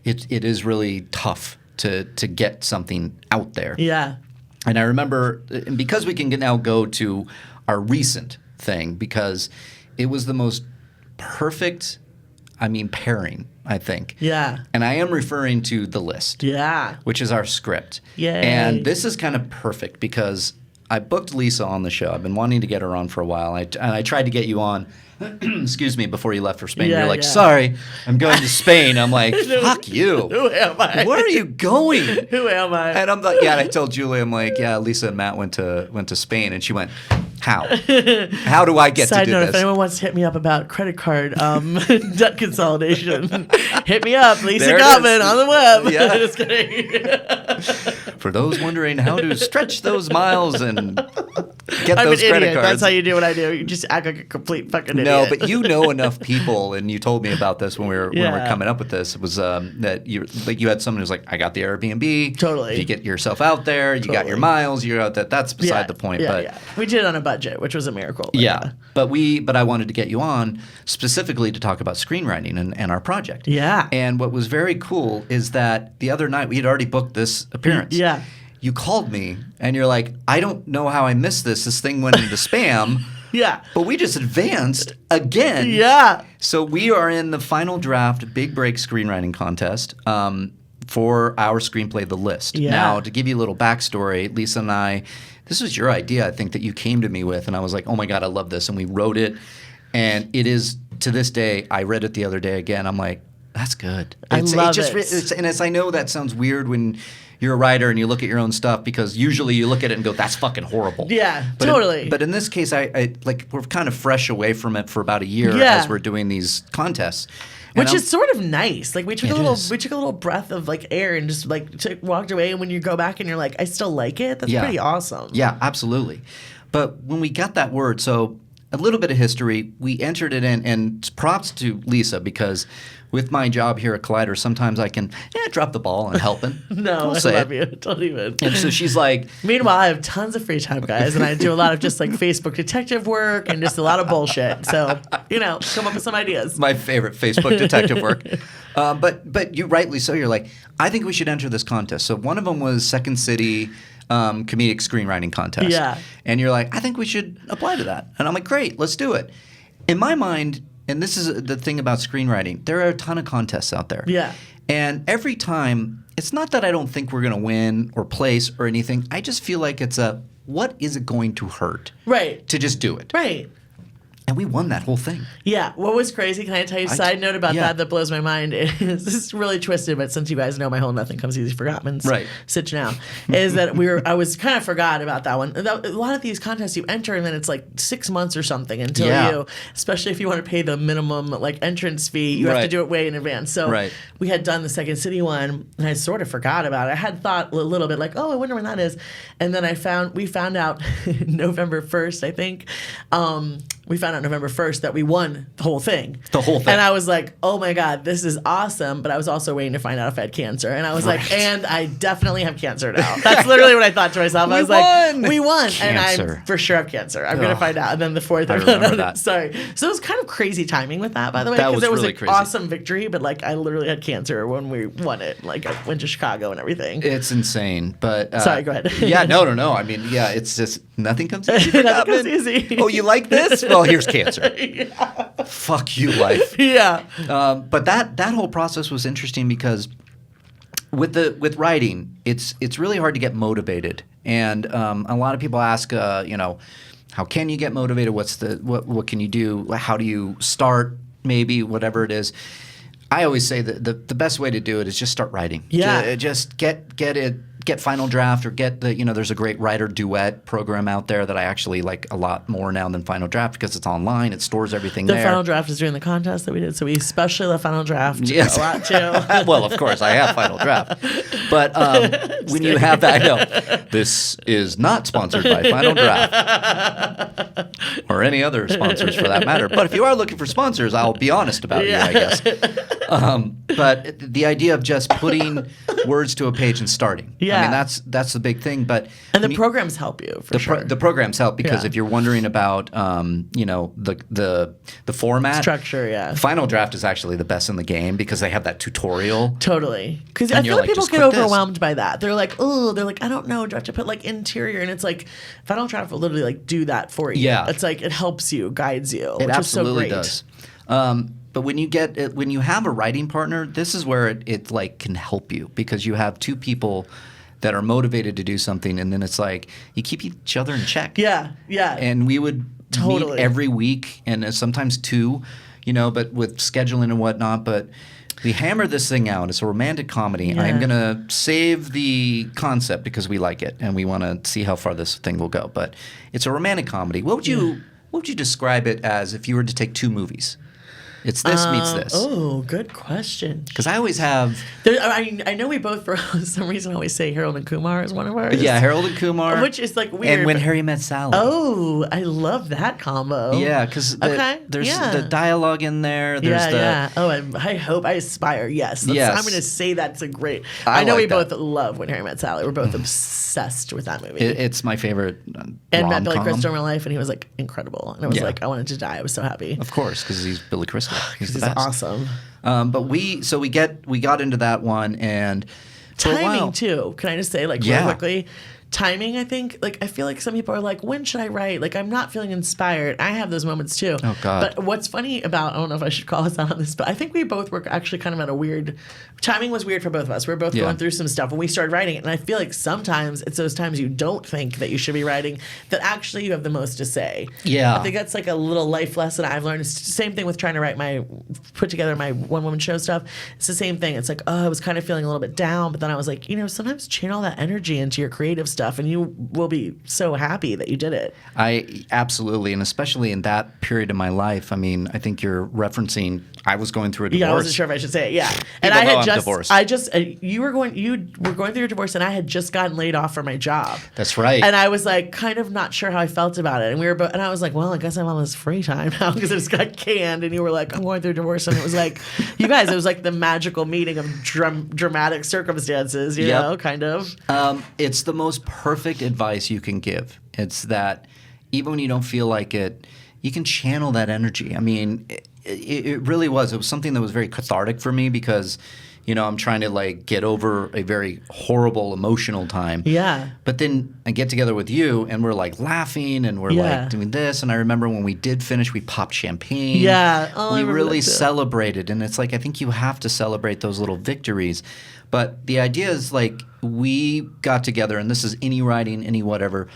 it is really tough to get something out there. Yeah. And I remember, and because we can now go to our recent thing because it was the most perfect, pairing, I think. Yeah. And I am referring to The List. Yeah. Which is our script. Yay. And this is kind of perfect because I booked Lisa on the show. I've been wanting to get her on for a while. I tried to get you on, excuse me, before you left for Spain. You're like, sorry, I'm going to Spain. I'm like, fuck you. Who am I? Where are you going? Who am I? And I'm like, yeah, and I told Julie, I'm like, yeah, Lisa and Matt went to Spain. And she went, how? How do I get Side to do note, this? if anyone wants to hit me up about credit card debt consolidation, hit me up. Lisa Gottman on the web. Yeah. Just kidding. For those wondering how to stretch those miles and get I'm those an credit idiot. cards. That's how you do what I do. You just act like a complete fucking idiot. No, but you know enough people, and you told me about this when we were Yeah. coming up with this. It was that you had someone who's like, I got the Airbnb. Totally. If you get yourself out there, you got your miles. You're out. That's beside the point. But we did it on a budget, which was a miracle. yeah, but I wanted to get you on specifically to talk about screenwriting and our project. Yeah. And what was very cool is that the other night we had already booked this appearance. Yeah. You called me and you're like, I don't know how I missed this. This thing went into spam. Yeah. But we just advanced again. Yeah. So we are in the final draft Big Break Screenwriting Contest for our screenplay, The List. Yeah. Now, to give you a little backstory, Lisa and I, this was your idea, I think, that you came to me with. And I was like, oh my God, I love this. And we wrote it. And it is, to this day, I read it the other day again. I'm like, that's good. I love it. And I know that sounds weird when you're a writer and you look at your own stuff because usually you look at it and go, that's fucking horrible. Yeah, but totally. But in this case, I like we're kind of fresh away from it for about a year as we're doing these contests. Which is sort of nice. Like we took a little breath of like air and just like walked away. And when you go back and you're like, I still like it. That's pretty awesome. Yeah, absolutely. But when we got that word, so a little bit of history, we entered it in, and props to Lisa because with my job here at Collider, sometimes I can drop the ball on helping. No, I love you. Don't even. And so she's like... Meanwhile, I have tons of free time, guys, and I do a lot of just like Facebook detective work and just a lot of bullshit. So, come up with some ideas. My favorite Facebook detective work. But you rightly so. You're like, I think we should enter this contest. So one of them was Second City Comedic Screenwriting Contest. Yeah. And you're like, I think we should apply to that. And I'm like, great, let's do it. In my mind... And this is the thing about screenwriting. There are a ton of contests out there. Yeah. And every time, it's not that I don't think we're going to win or place or anything. I just feel like it's what is it going to hurt? Right. To just do it. Right. And we won that whole thing. Yeah. What was crazy, can I tell you a side note about that blows my mind? Is this is really twisted, but since you guys know my whole Nothing Comes Easy for Gottman's sitch now, is that I was kind of forgot about that one. A lot of these contests you enter and then it's like 6 months or something until you, especially if you want to pay the minimum like entrance fee, you have to do it way in advance. So we had done the Second City one and I sort of forgot about it. I had thought a little bit like, oh, I wonder when that is. And then we found out November 1st, I think. We found out November 1st that we won the whole thing. The whole thing. And I was like, oh my God, this is awesome. But I was also waiting to find out if I had cancer. And I was like, and I definitely have cancer now. That's literally what I thought to myself. I was like, we won. Cancer. And I for sure have cancer. I'm going to find out. And then the 4th, I remember that. Sorry. So it was kind of crazy timing with that, by the way. That Because it was really an crazy. awesome victory. But like, I literally had cancer when we won it. Like, I went to Chicago and everything. It's insane. But sorry, go ahead. Yeah, no. I mean, it's just nothing comes easy. Nothing comes easy. Oh, you like this? Well, here's cancer. Fuck you, life. Yeah. But that whole process was interesting because with writing, it's really hard to get motivated, and a lot of people ask, how can you get motivated? What can you do? How do you start? Maybe whatever it is. I always say that the best way to do it is just start writing. Yeah. Just get it. Get Final Draft or get there's a great writer duet program out there that I actually like a lot more now than Final Draft because it's online. It stores everything there. The Final Draft is during the contest that we did, so we especially love Final Draft yes. a lot too. Well, of course, I have Final Draft. But when you have that, I know this is not sponsored by Final Draft or any other sponsors for that matter. But if you are looking for sponsors, I'll be honest about you, I guess. But the idea of just putting words to a page and starting. Yeah. I mean, that's the big thing. But And the programs help you for sure. the programs help because Yeah. if you're wondering about, the format Structure, yeah. Final Draft is actually the best in the game because they have that tutorial. Totally. Because And I you're feel like like, people just get click this. overwhelmed by that. They're like, I don't know, do I have to put like interior? And it's like, Final Draft will literally like do that for you. Yeah. It's like, it helps you, guides you, It which absolutely is so great. does. But when you have a writing partner, this is where it like can help you because you have two people that are motivated to do something, and then it's like you keep each other in check. Yeah, yeah. And we would Totally. meet every week, and sometimes two, but with scheduling and whatnot. But we hammer this thing out. It's a romantic comedy. Yeah. I'm gonna save the concept because we like it and we want to see how far this thing will go. But it's a romantic comedy. What would you describe it as if you were to take two movies? It's this meets this. Oh, good question. Because I always have. I know we both, for some reason, always say Harold and Kumar is one of ours. Yeah, Harold and Kumar. Which is like weird. And When but- Harry Met Sally. Oh, I love that combo. Yeah, because there's the dialogue in there. There's Oh, I hope, I aspire. Yes. Yes. I'm going to say that's a great. I I know like we that. both love When Harry Met Sally. We're both obsessed with that movie. It's my favorite and met Billy rom-com. Crystal in real life, and he was like incredible. And I was Yeah. like, I wanted to die. I was so happy. Of course, because he's Billy Crystal. He's the He's best. awesome. But we got into that one, and for a while, Timing too. Can I just say, like, Yeah. real quickly? Timing, I think, like, I feel like some people are like, when should I write? Like, I'm not feeling inspired. I have those moments too. Oh, God. But what's funny about, I don't know if I should call us out on this, but I think we both were actually kind of at a weird, timing was weird for both of us. We were both Yeah. going through some stuff when we started writing it. And I feel like sometimes it's those times you don't think that you should be writing that actually you have the most to say. Yeah. I think that's like a little life lesson I've learned. It's the same thing with trying to put together my one woman show stuff. It's the same thing. It's like, I was kind of feeling a little bit down, but then I was like, sometimes channel that energy into your creative stuff and you will be so happy that you did it. I absolutely, and especially in that period of my life. I mean, I think you're referencing. I was going through a divorce. Yeah, I wasn't sure if I should say it. Yeah, and People I know had I'm just, divorced. you were going through your divorce, and I had just gotten laid off from my job. That's right. And I was like, kind of not sure how I felt about it, and we were both, and I was like, well, I guess I'm on this free time now because it just got canned, and you were like, I'm going through a divorce, and it was like, you guys, it was like the magical meeting of dramatic circumstances, you Yep. know, kind of. It's the most perfect advice you can give. It's that even when you don't feel like it, you can channel that energy. I mean, it really was. It was something that was very cathartic for me because, I'm trying to like get over a very horrible emotional time. Yeah. But then I get together with you and we're like laughing and we're Yeah. like doing this. And I remember when we did finish, we popped champagne. Yeah. Oh, I we remember really that too. celebrated. And it's like, I think you have to celebrate those little victories. But the idea is like we got together, and this is any writing, any whatever.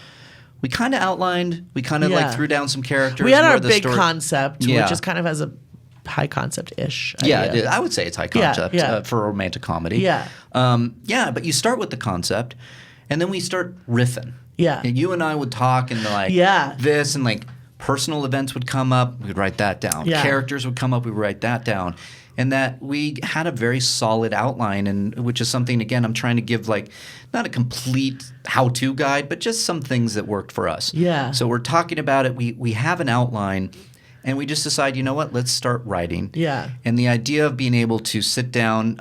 We kind of outlined, we kind of Yeah. like threw down some characters. We had where our the big story- concept, Yeah. which is kind of as a high concept-ish Yeah, idea. I would say it's high Yeah, concept yeah. for a romantic comedy. Yeah. But you start with the concept, and then we start riffing. Yeah. And you and I would talk, and like Yeah. this, and like personal events would come up, we'd write that down. Yeah. Characters would come up, we would write that down. And that we had a very solid outline, and which is something, again, I'm trying to give like not a complete how-to guide, but just some things that worked for us. Yeah. So we're talking about it. We have an outline, and we just decide, you know what, let's start writing. Yeah. And the idea of being able to sit down,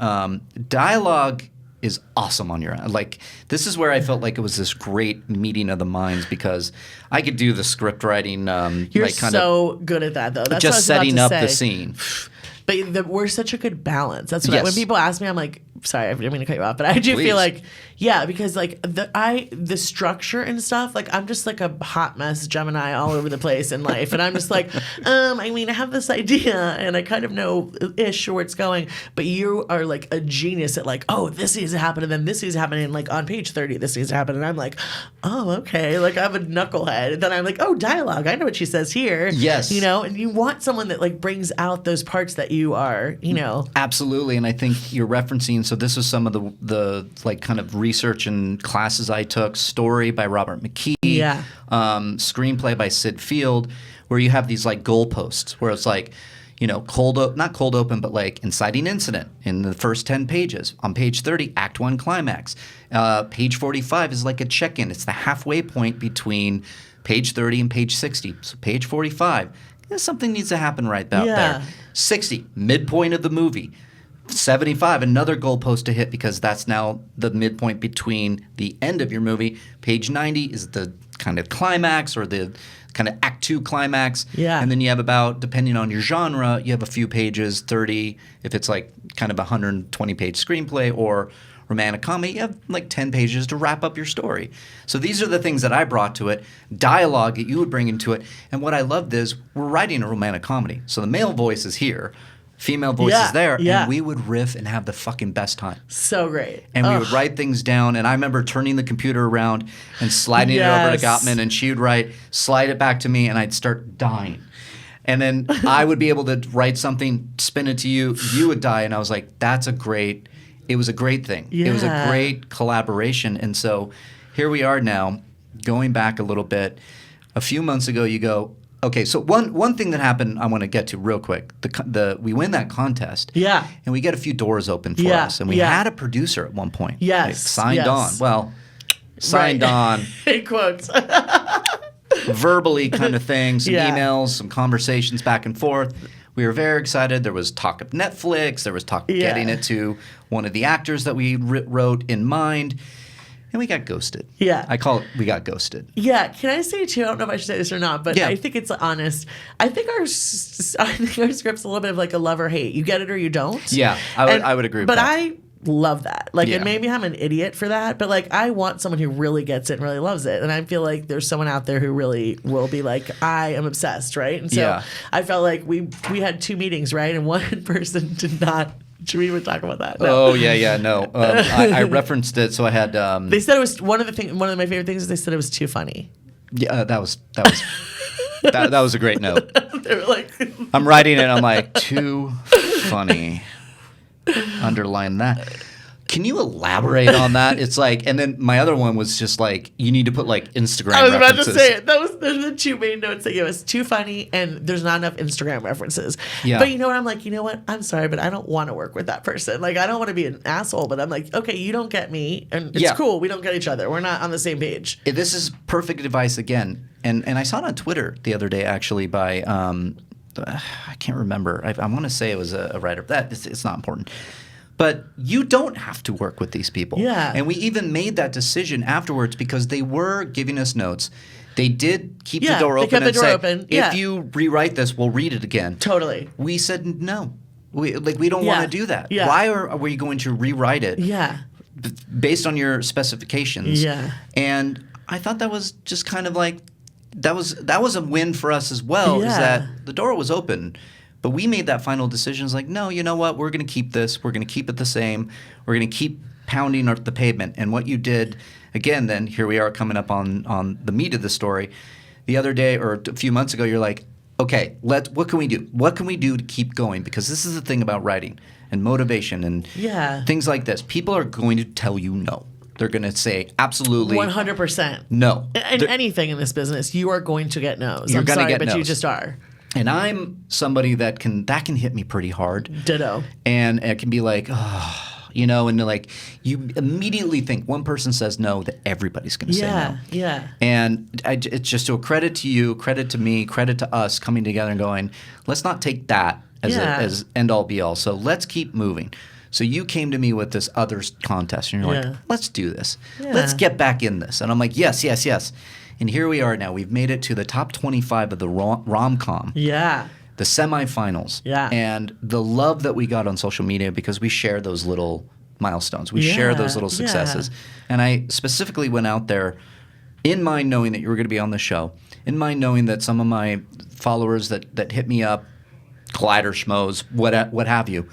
dialogue is awesome on your own. Like, this is where I felt like it was this great meeting of the minds because I could do the script writing. You're like kind so good at that, though. That's what I just was about setting to up say. the scene. But we're such a good balance. That's what Yes. when people ask me, I'm like, sorry, I didn't mean to cut you off, but I do Please. feel like, yeah, because like the structure and stuff, like I'm just like a hot mess Gemini all over the place in life, and I'm just like, I mean, I have this idea and I kind of know ish where it's going, but you are like a genius at like, oh, this needs to happen, and then this needs to happen, and like on page 30, this needs to happen, and I'm like, oh, okay, like I'm a knucklehead, and then I'm like, oh, dialogue, I know what she says here, Yes. and you want someone that like brings out those parts that you are, Absolutely, and I think you're referencing. So this is some of the like kind of research and classes I took. Story by Robert McKee. Yeah. Screenplay by Sid Field, where you have these like goalposts, where it's like, not cold open, but like inciting incident in the first 10 pages. On page 30, Act 1 climax. Page 45 is like a check-in. It's the halfway point between page 30 and page 60. So page 45. Something needs to happen right about Yeah. there. 60, midpoint of the movie. 75, another goalpost to hit because that's now the midpoint between the end of your movie. Page 90 is the kind of climax or the kind of Act 2 climax. Yeah. And then you have about, depending on your genre, you have a few pages, 30, if it's like kind of a 120-page screenplay or romantic comedy, you have like 10 pages to wrap up your story. So these are the things that I brought to it, dialogue that you would bring into it. And what I loved is we're writing a romantic comedy. So the male voice is here. Female voice is there, and we would riff and have the fucking best time. So great. And we would write things down, and I remember turning the computer around and sliding it over to Gottman, and she would write, slide it back to me, and I'd start dying. And then I would be able to write something, spin it to you, you would die, and I was like, it was a great thing. Yeah. It was a great collaboration, and so here we are now, going back a little bit. A few months ago, you go, okay, so one thing that happened I want to get to real quick. We win that contest. Yeah. And we get a few doors open for us. And we had a producer at one point. Yes. Like, signed on. Well, signed on. In quotes. Verbally kind of thing. Some emails, some conversations back and forth. We were very excited. There was talk of Netflix. There was talk of getting it to one of the actors that we wrote in mind. And we got ghosted. Yeah. I call it we got ghosted. Yeah. Can I say, too, I don't know if I should say this or not, but I think it's honest. I think our script's a little bit of like a love or hate. You get it or you don't. Yeah. I would agree with that. But I love that. Like, it maybe I'm an idiot for that, but like, I want someone who really gets it and really loves it. And I feel like there's someone out there who really will be like, I am obsessed, right? And so I felt like we had 2 meetings, right? And one person did not. Should we even talk about that? No. Oh yeah, no. I referenced it, so I had. They said it was one of my favorite things is they said it was too funny. Yeah, that was that was a great note. They were like, I'm writing it. I'm like, too funny. Underline that. Can you elaborate on that? It's like, and then my other one was just like, you need to put like Instagram references. I was about to say it. Those are the 2 main notes that it was too funny and there's not enough Instagram references. Yeah. But you know what? I'm like, you know what? I'm sorry, but I don't want to work with that person. Like, I don't want to be an asshole, but I'm like, okay, you don't get me. And it's cool. We don't get each other. We're not on the same page. This is perfect advice again. And I saw it on Twitter the other day actually by, I can't remember. I want to say it was a writer. It's not important. But you don't have to work with these people. Yeah. And we even made that decision afterwards because they were giving us notes. They did keep the door open and say, if you rewrite this, we'll read it again. Totally. We said no. We don't want to do that. Yeah. Why are we going to rewrite it based on your specifications? Yeah. And I thought that was just kind of like, that was a win for us as well, is that the door was open. But we made that final decision. It's like, no, you know what? We're going to keep this. We're going to keep it the same. We're going to keep pounding the pavement. And what you did, again, then here we are coming up on the meat of the story. The other day or a few months ago, you're like, okay, what can we do? What can we do to keep going? Because this is the thing about writing and motivation and things like this. People are going to tell you no. They're going to say absolutely 100% no. And anything in this business, you are going to get no's. You're going to get but no's. You just are. And I'm somebody that can hit me pretty hard. Ditto. And it can be like, and like you immediately think one person says no, that everybody's going to say no. Yeah. And it's just a credit to you, credit to me, credit to us coming together and going, let's not take that as end all be all. So let's keep moving. So you came to me with this others contest, and you're like, let's do this. Yeah. Let's get back in this. And I'm like, yes. And here we are now. We've made it to the top 25 of the rom-com. Yeah. The semifinals. Yeah. And the love that we got on social media because we share those little milestones. We share those little successes. Yeah. And I specifically went out there in mind knowing that you were going to be on the show, in mind knowing that some of my followers that hit me up, Collider Schmoes, what have you,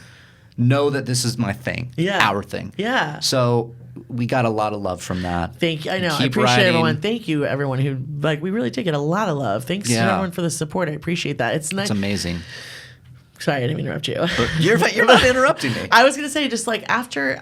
know that this is my thing, our thing. Yeah. So we got a lot of love from that. Thank you. I know. I appreciate everyone. Thank you, everyone who we really did get a lot of love. Thanks to everyone for the support. I appreciate that. It's nice. It's amazing. Sorry, I didn't mean to interrupt you. You're not interrupting me. I was going to say, just like after,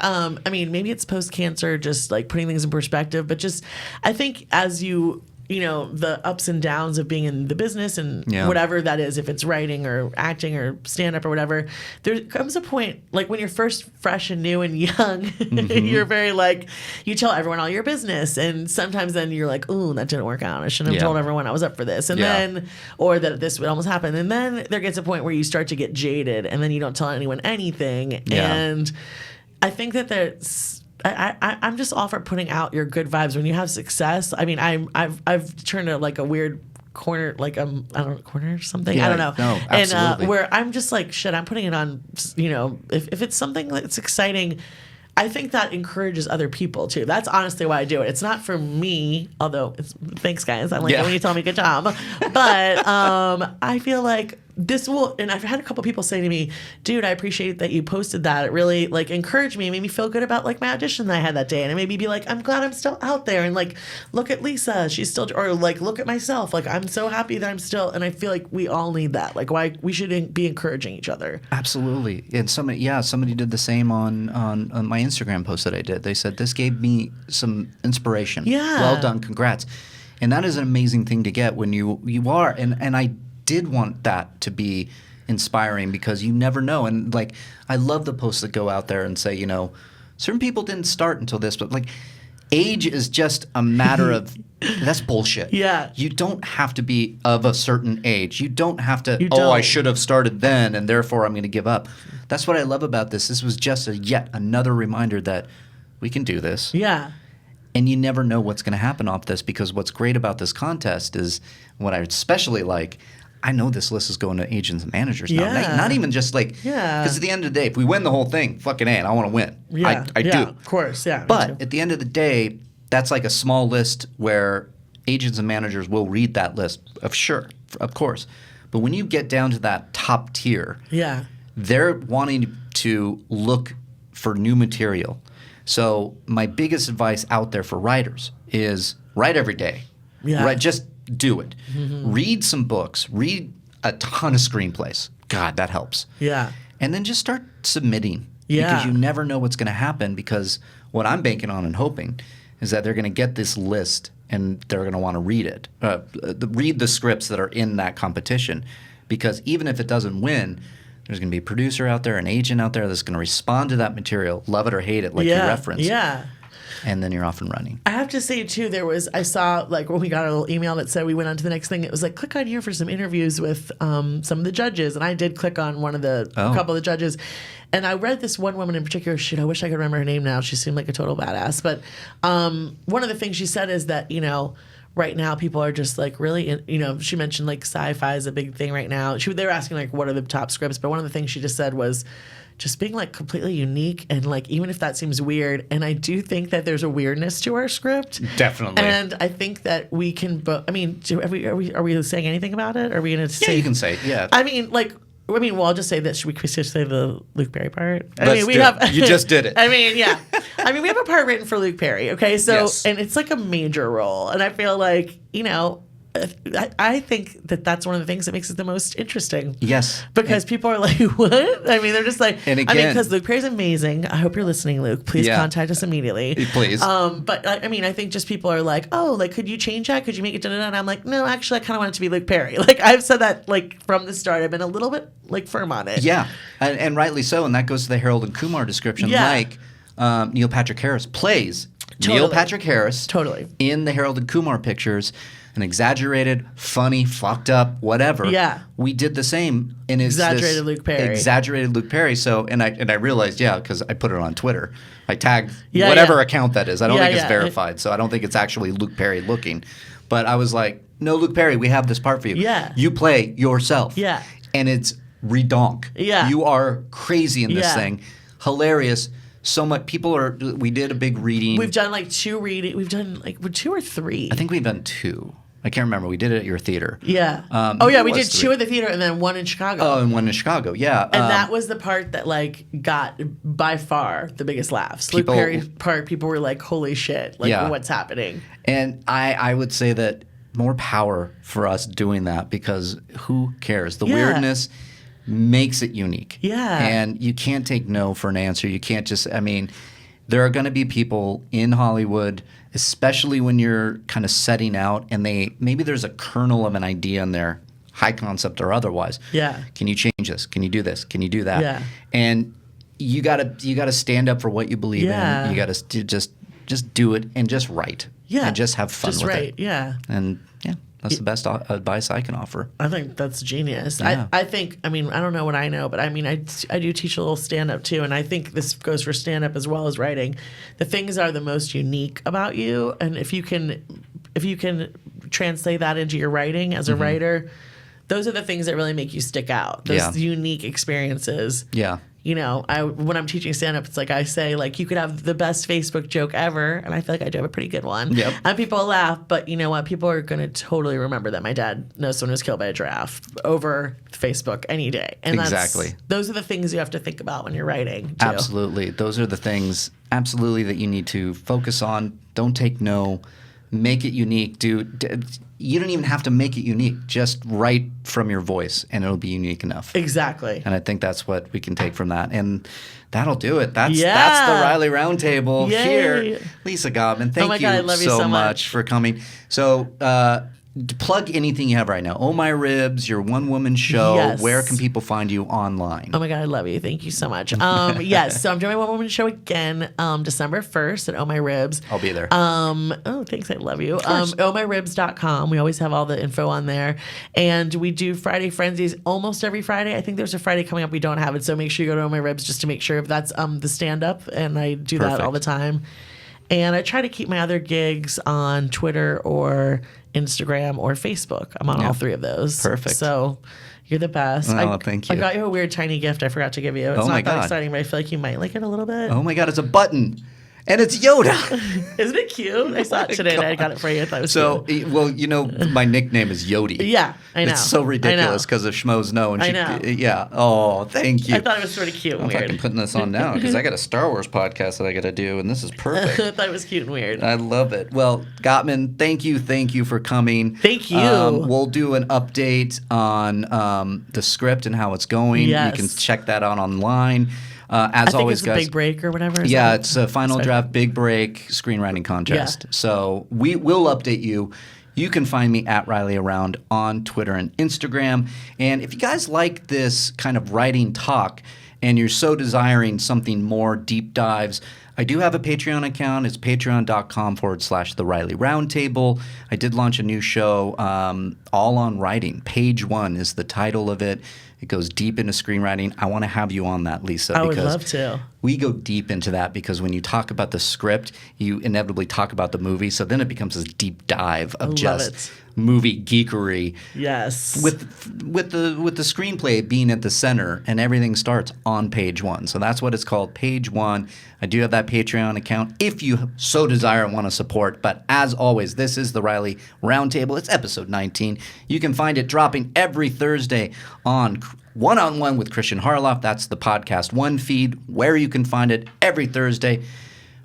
maybe it's post-cancer, just like putting things in perspective, but just I think as you the ups and downs of being in the business and whatever that is, if it's writing or acting or stand-up or whatever, there comes a point, like when you're first fresh and new and young, you're very like, you tell everyone all your business, and sometimes then you're like, ooh, that didn't work out. I shouldn't have told everyone I was up for this. And then, or that this would almost happen. And then there gets a point where you start to get jaded, and then you don't tell anyone anything. Yeah. And I think that I'm just all for putting out your good vibes when you have success. I mean, I've turned to like a weird corner, like I don't know, corner or something. Yeah, I don't know. No, absolutely. And where I'm just like, shit, I'm putting it on. If it's something that's exciting, I think that encourages other people too. That's honestly why I do it. It's not for me, although thanks guys. I like it when you tell me good job. But I feel like this will, and I've had a couple people say to me, dude, I appreciate that you posted that. It really like encouraged me, made me feel good about like my audition that I had that day. And it made me be like, I'm glad I'm still out there. And like, look at Lisa, she's still, or like, look at myself. Like, I'm so happy that I'm still, and I feel like we all need that. Like we should be encouraging each other. Absolutely. And somebody did the same on my Instagram post that I did. They said, this gave me some inspiration. Yeah. Well done. Congrats. And that is an amazing thing to get when you are, and I did want that to be inspiring because you never know. And like, I love the posts that go out there and say, certain people didn't start until this, but like, age is just a matter of that's bullshit. Yeah. You don't have to be of a certain age. You don't have to, I should have started then and therefore I'm going to give up. That's what I love about this. This was just yet another reminder that we can do this. Yeah. And you never know what's going to happen off this, because what's great about this contest is what I especially like, I know this list is going to agents and managers now. Yeah. Not even just like, because at the end of the day, if we win the whole thing, fucking A, and I want to win. Yeah. I do. Of course, yeah. But at the end of the day, that's like a small list where agents and managers will read that list, of course. But when you get down to that top tier, they're wanting to look for new material. So my biggest advice out there for writers is write every day. Yeah. Right, just do it. Mm-hmm. Read some books. Read a ton of screenplays. God, that helps. Yeah. And then just start submitting. Yeah. Because you never know what's going to happen, because what I'm banking on and hoping is that they're going to get this list and they're going to want to read it. Read the scripts that are in that competition. Because even if it doesn't win, there's going to be a producer out there, an agent out there that's going to respond to that material, love it or hate it, like you referenced. Yeah. And then you're off and running. I have to say, too, I saw, like, when we got a little email that said we went on to the next thing, it was like, click on here for some interviews with some of the judges. And I did click on a couple of the judges. And I read this one woman in particular. Shit, I wish I could remember her name now. She seemed like a total badass. But one of the things she said is that, right now people are just like really, she mentioned like sci-fi is a big thing right now. They were asking like, what are the top scripts? But one of the things she just said was, just being like completely unique, and like even if that seems weird, and I do think that there's a weirdness to our script. Definitely. And I think that we can. I mean, are we saying anything about it? Are we going to say? Yeah, you can say it. Yeah. Well, I'll just say this. Should we just say the Luke Perry part? You just did it. I mean, yeah. We have a part written for Luke Perry. Okay, so and it's like a major role, and I feel like I think that that's one of the things that makes it the most interesting. Yes. Because people are like, what? They're just like, and again, because Luke Perry's amazing. I hope you're listening, Luke. Please contact us immediately. Please. But I think just people are like, oh, like, could you change that? Could you make it da-da-da? And I'm like, no, actually, I kind of want it to be Luke Perry. Like, I've said that, like, from the start. I've been a little bit, like, firm on it. Yeah. And rightly so. And that goes to the Harold and Kumar description. Yeah. Like, Neil Patrick Harris plays Neil Patrick Harris in the Harold and Kumar pictures. An exaggerated, funny, fucked up, whatever. Yeah. We did the same. And it's exaggerated Luke Perry. Exaggerated Luke Perry. So, and I realized, because I put it on Twitter. I tagged whatever account that is. I don't think it's verified, so I don't think it's actually Luke Perry looking. But I was like, no, Luke Perry, we have this part for you. Yeah. You play yourself. Yeah. And it's redonk. Yeah. You are crazy in this thing. Hilarious. So much we did a big reading. We've done like 2 readings. We've done like 2 or 3. I think we've done 2. I can't remember. We did it at your theater. Yeah. We did 2 at the theater and then 1 in Chicago. Oh, and 1 in Chicago. Yeah. And that was the part that like got by far the biggest laughs. Luke Perry's part, people were like, "Holy shit! Like, what's happening?" And I would say that more power for us doing that, because who cares? The weirdness makes it unique. Yeah. And you can't take no for an answer. You can't just. there are going to be people in Hollywood, especially when you're kind of setting out and maybe there's a kernel of an idea in there, high concept or otherwise. Yeah. Can you change this? Can you do this? Can you do that? Yeah. And you gotta stand up for what you believe in. You gotta just do it and just write. Yeah. And just have fun just with write. it. Yeah. And yeah, that's the best advice I can offer. I think that's genius. Yeah. I think, I mean, I don't know what I know, but I mean, I do teach a little stand-up too, and I think this goes for stand-up as well as writing. The things are the most unique about you, and if you can translate that into your writing as a writer, those are the things that really make you stick out. Those unique experiences. Yeah. You know, when I'm teaching stand-up, it's like I say, like, you could have the best Facebook joke ever, and I feel like I do have a pretty good one. Yep. And people laugh, but you know what? People are going to totally remember that my dad knows someone was killed by a giraffe over Facebook any day. And Exactly. those are the things you have to think about when you're writing, too. Absolutely. Those are the things, absolutely, that you need to focus on. Don't take no. Make it unique. You don't even have to make it unique. Just write from your voice, and it'll be unique enough. Exactly. And I think that's what we can take from that. And that'll do it. That's the Reilly Roundtable here. Lisa Gottman, thank you so much for coming. So plug anything you have right now. Oh My Ribs, your one-woman show. Yes. Where can people find you online? Oh my God, I love you. Thank you so much. Yes, so I'm doing my one-woman show again December 1st at Oh My Ribs. I'll be there. Oh, thanks. I love you. ohmyribs.com. We always have all the info on there. And we do Friday Frenzies almost every Friday. I think there's a Friday coming up we don't have it, so make sure you go to Oh My Ribs just to make sure if that's the stand-up, and I do that all the time. And I try to keep my other gigs on Twitter or Instagram or Facebook. I'm on all three of those. Perfect. So you're the best. Oh, thank you. I got you a weird tiny gift I forgot to give you. It's not that exciting, but I feel like you might like it a little bit. Oh my God, it's a button. And it's Yoda. Isn't it cute? I saw it today and I got it for you. I thought it was cute. Well, you know, my nickname is Yodi. Yeah, I know. It's so ridiculous because of Schmoes Know. And I know. Yeah. Oh, thank you. I thought it was sort of cute and I'm weird. fucking putting this on now because I got a Star Wars podcast that I got to do, and this is perfect. I thought it was cute and weird. I love it. Well, Gottman, thank you for coming. Thank you. We'll do an update on the script and how it's going. Yes. You can check that out online. As I always, think it's guys. a big break or whatever. Yeah, it's a final draft big break screenwriting contest. Yeah. So we will update you. You can find me at Reilly Around on Twitter and Instagram. And if you guys like this kind of writing talk and you're so desiring something more deep dives, I do have a Patreon account. It's patreon.com/The Reilly Roundtable. I did launch a new show, all on writing. Page 1 is the title of it. It goes deep into screenwriting. I want to have you on that, Lisa. I would love to. We go deep into that because when you talk about the script, you inevitably talk about the movie. So then it becomes this deep dive of just movie geekery. Yes. With the screenplay being at the center, and everything starts on page 1. So that's what it's called, page 1. I do have that Patreon account if you so desire and want to support. But as always, this is the Reilly Roundtable. It's episode 19. You can find it dropping every Thursday on One-on-One with Christian Harloff. That's the Podcast One feed, where you can find it every Thursday.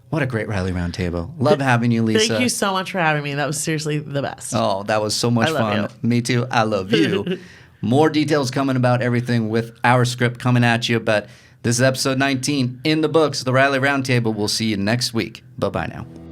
What a great Reilly Roundtable. Love having you, Lisa. Thank you so much for having me. That was seriously the best. Oh, that was so much fun. You. Me too. I love you. More details coming about everything with our script coming at you. But this is episode 19 in the books, the Reilly Roundtable. We'll see you next week. Bye-bye now.